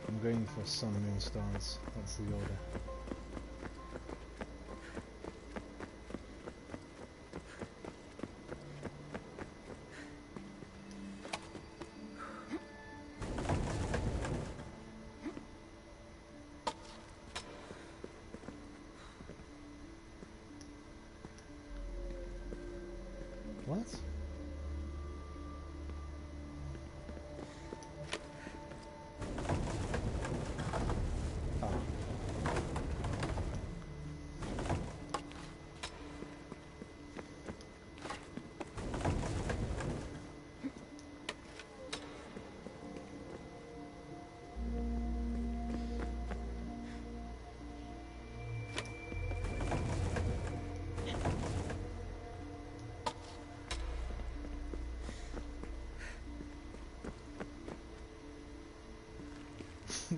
I'm going for sun, moon, stars. That's the order. What? Oh.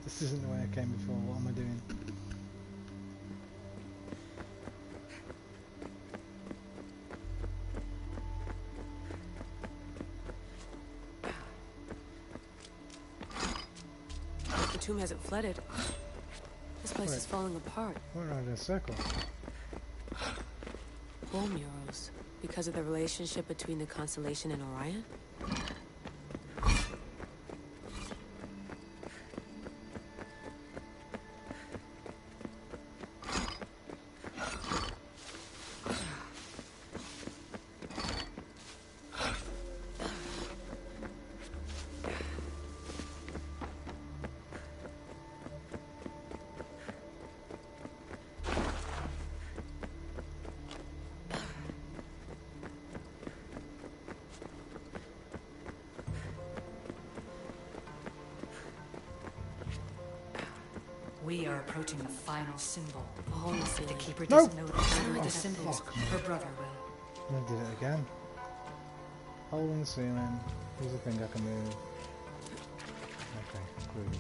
This isn't the way I came before, what am I doing? tomb hasn't flooded. This place is falling apart. We're around in a circle. Bone murals. Because of the relationship between the constellation and Orion? We are approaching the final symbol. Oh, If the Keeper No. doesn't know the pattern of the symbols, fuck. her brother will. I did it again. Hole in the ceiling. Here's the thing I can move. Okay, groovy.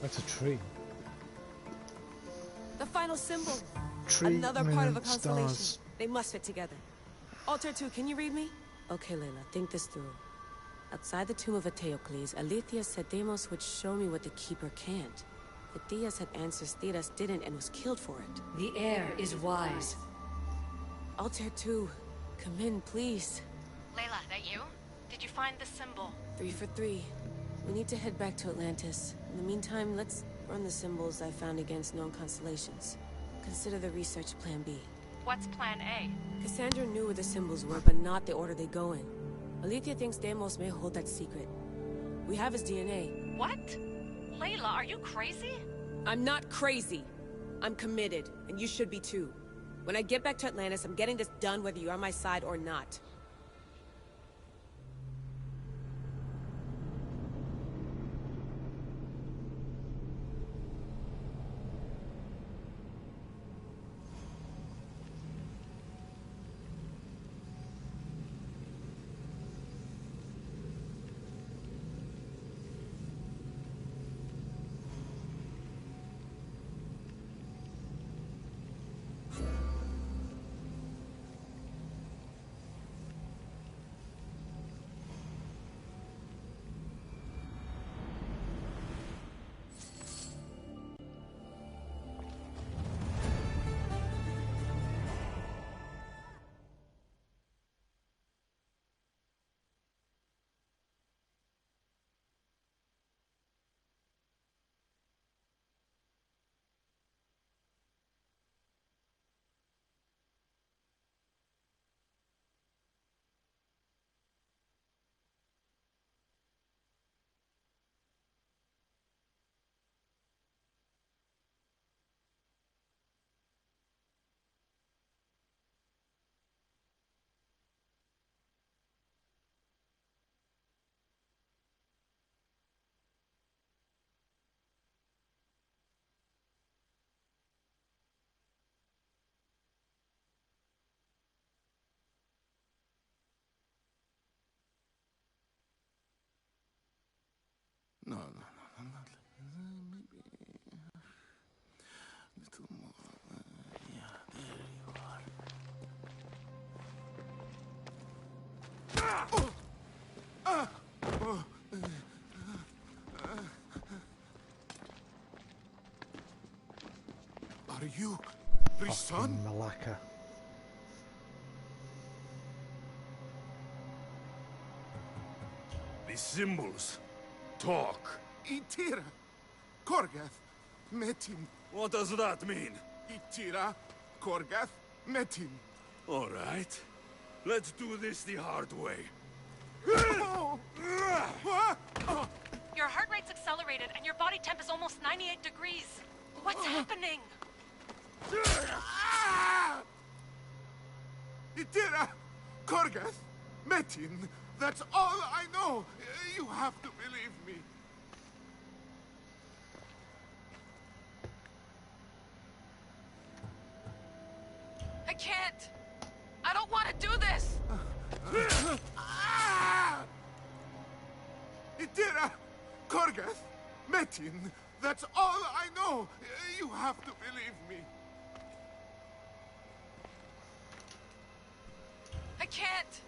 That's a tree. The final symbol. Tree, Another part of a moon, constellation. stars. They must fit together. Alter 2, can you read me? Okay, Layla, think this through. Outside the tomb of Eteocles, Alethea said Deimos would show me what the Keeper can't. But Diaz had answers Theras didn't and was killed for it. The air is wise. Alter 2, come in, please. Layla, that you? Did you find the symbol? 3 for 3. We need to head back to Atlantis. In the meantime, let's run the symbols I found against known constellations. Consider the research plan B. What's plan A? Kassandra knew where the symbols were, but not the order they go in. Alethea thinks Deimos may hold that secret. We have his DNA. What? Layla, are you crazy? I'm not crazy. I'm committed, and you should be too. When I get back to Atlantis, I'm getting this done whether you're on my side or not. No, not maybe a little more. Yeah, there you are. Are you Brisson? Malacca. The symbols talk. Itira, Korgath, Metin. What does that mean? Itira, Korgath, Metin. All right. Let's do this the hard way. Your heart rate's accelerated and your body temp is almost 98 degrees. What's happening? Itira, Korgath, Metin. That's all I know. You have to believe me. Itira! Korgath! Metin! That's all I know! You have to believe me. I can't!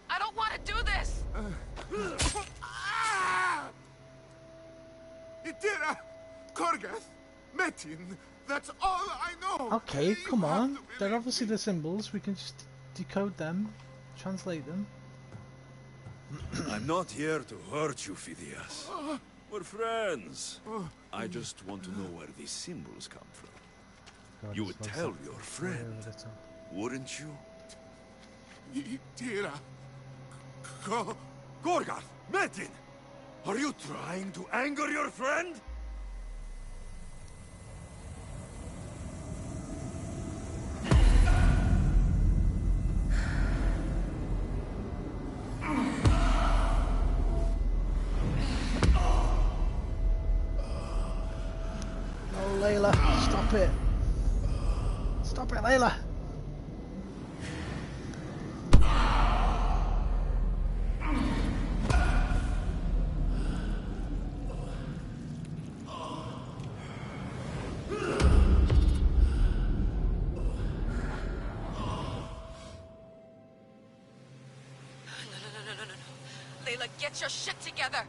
I don't want to do this! Itira! Korgath! Metin! That's all I know! Okay, come on. They're obviously the symbols. We can just decode them, translate them. I'm not here to hurt you, Phidias. We're friends. I just want to know where these symbols come from. God, you would tell your friend, wouldn't you? Itira! Gorgath! Metin! Are you trying to anger your friend? Layla, stop it. Stop it, Layla. No. Layla, get your shit together!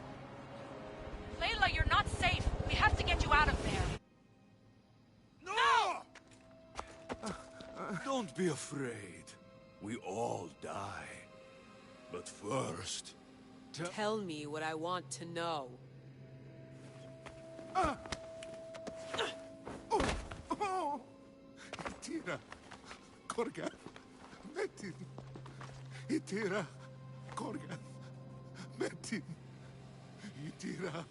Layla, you're not safe! We have to get you out of there! Don't be afraid. We all die. But first... Tell me what I want to know. Itira! Korgath! Metin! Itira! Korgath! Metin! Itira!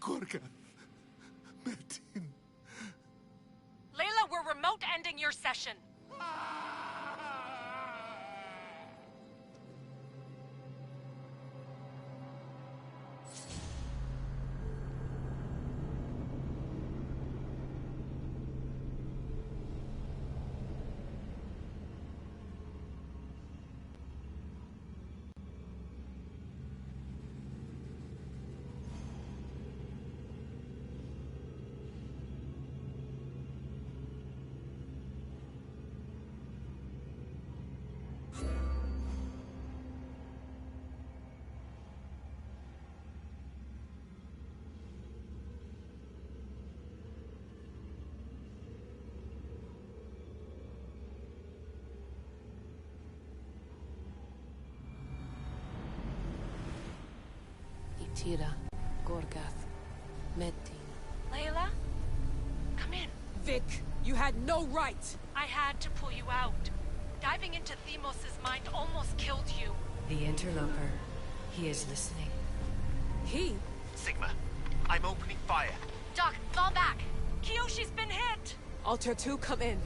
Korgath! Metin! Layla, we're remote ending your session. Itira, Gorgath, Metin. Layla? Come in. Vic, you had no right! I had to pull you out. Diving into Themos' mind almost killed you. The interloper. He is listening. He? Sigma, I'm opening fire. Doc, fall back. Kiyoshi's been hit! Altair 2, come in.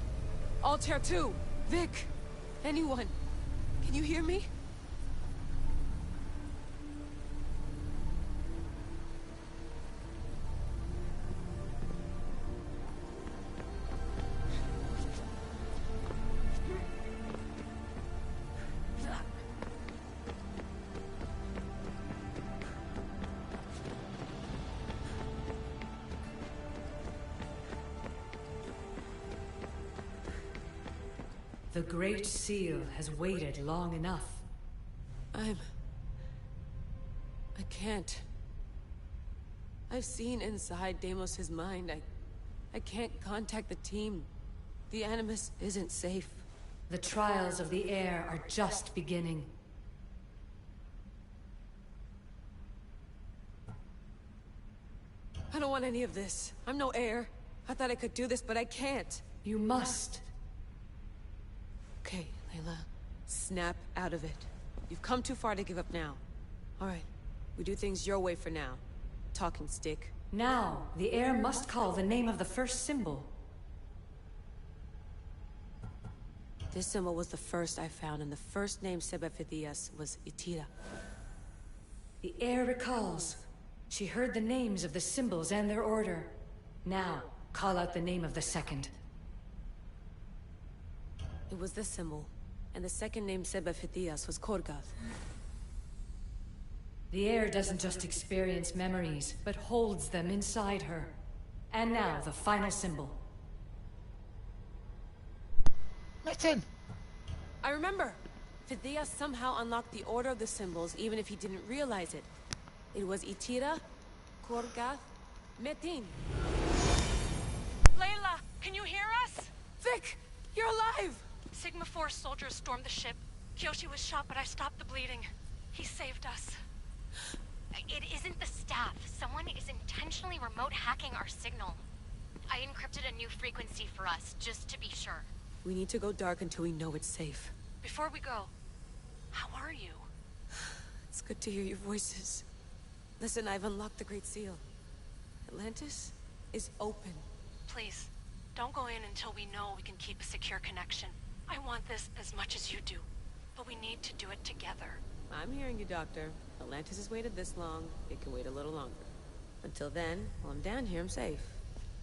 Altair 2! Vic! Anyone? Can you hear me? The Great Seal has waited long enough. I can't. I've seen inside Deimos' mind. I can't contact the team. The Animus isn't safe. The trials of the air are just beginning. I don't want any of this. I'm no heir. I thought I could do this, but I can't. You must. Okay, Layla. Snap out of it. You've come too far to give up now. Alright. We do things your way for now. Talking stick. Now, the heir must call the name of the first symbol. This symbol was the first I found, and the first name said by Phidias was Itira. The heir recalls. She heard the names of the symbols and their order. Now, call out the name of the second. It was this symbol, and the second name said by Phidias was Korgath. The heir doesn't just experience memories, but holds them inside her. And now, the final symbol. Metin! I remember! Phidias somehow unlocked the order of the symbols, even if he didn't realize it. It was Itira, Korgath, Metin. Layla, can you hear us? Vic! You're alive! Sigma 4 soldiers stormed the ship. Kyoshi was shot, but I stopped the bleeding. He saved us. It isn't the staff. Someone is intentionally remote hacking our signal. I encrypted a new frequency for us, just to be sure. We need to go dark until we know it's safe. Before we go, how are you? It's good to hear your voices. Listen, I've unlocked the Great Seal. Atlantis is open. Please, don't go in until we know we can keep a secure connection. I want this as much as you do, but we need to do it together. I'm hearing you, Doctor. Atlantis has waited this long. It can wait a little longer. Until then, while I'm down here, I'm safe.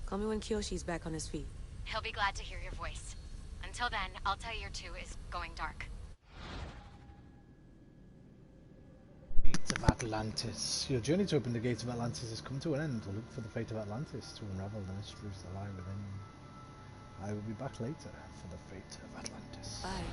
Call me when Kyoshi's back on his feet. He'll be glad to hear your voice. Until then, I'll tell you your 2 is going dark. Gates of Atlantis. Your journey to open the gates of Atlantis has come to an end. Look for the fate of Atlantis to unravel the mysteries that lie within. I will be back later for the fate of Atlantis. Bye.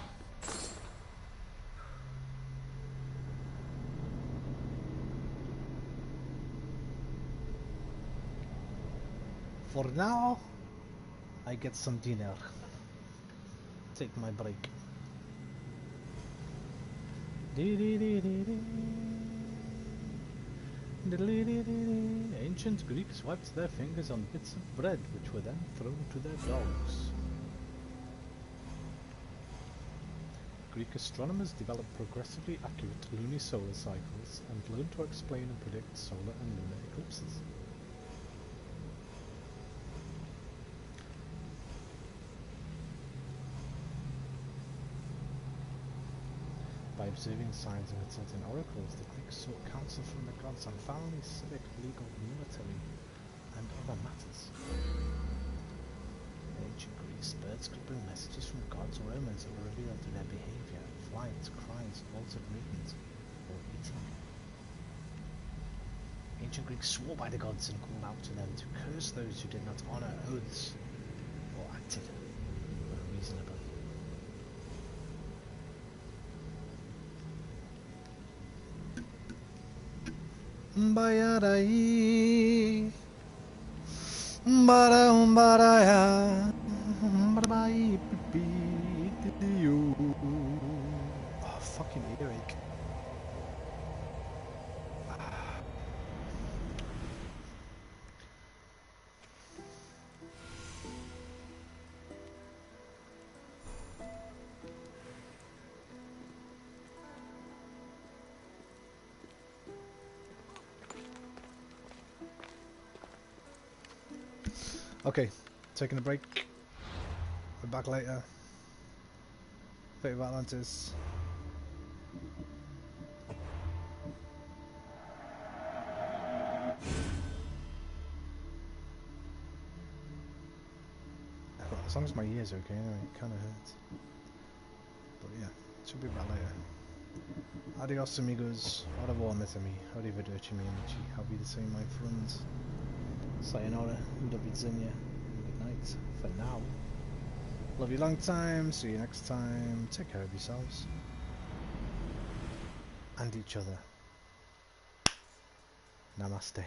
For now, I get some dinner. Take my break. Ancient Greeks wiped their fingers on bits of bread, which were then thrown to their dogs. Greek astronomers developed progressively accurate lunisolar cycles and learned to explain and predict solar and lunar eclipses. By observing signs and consulting oracles, the Greeks sought counsel from the gods on family, civic, legal, military, and other matters. In ancient Greece, birds could bring messages from gods or omens that were revealed through their behavior, flight, cries, altered movement, or eating. Ancient Greeks swore by the gods and called out to them to curse those who did not honor oaths or acted unreasonably. Bayarai Bara Baraya Barabai Oh, fucking earache. Okay, taking a break. We're back later. Fate of Atlantis. As long as my ears are okay, anyway, it kind of hurts. But yeah, should be back later. Adios amigos, au revoir mes amis, arrivederci miei amici, I'll be the same my friends. Sayonara, do widzenia, good night, for now. Love you long time, see you next time, take care of yourselves. And each other. Namaste.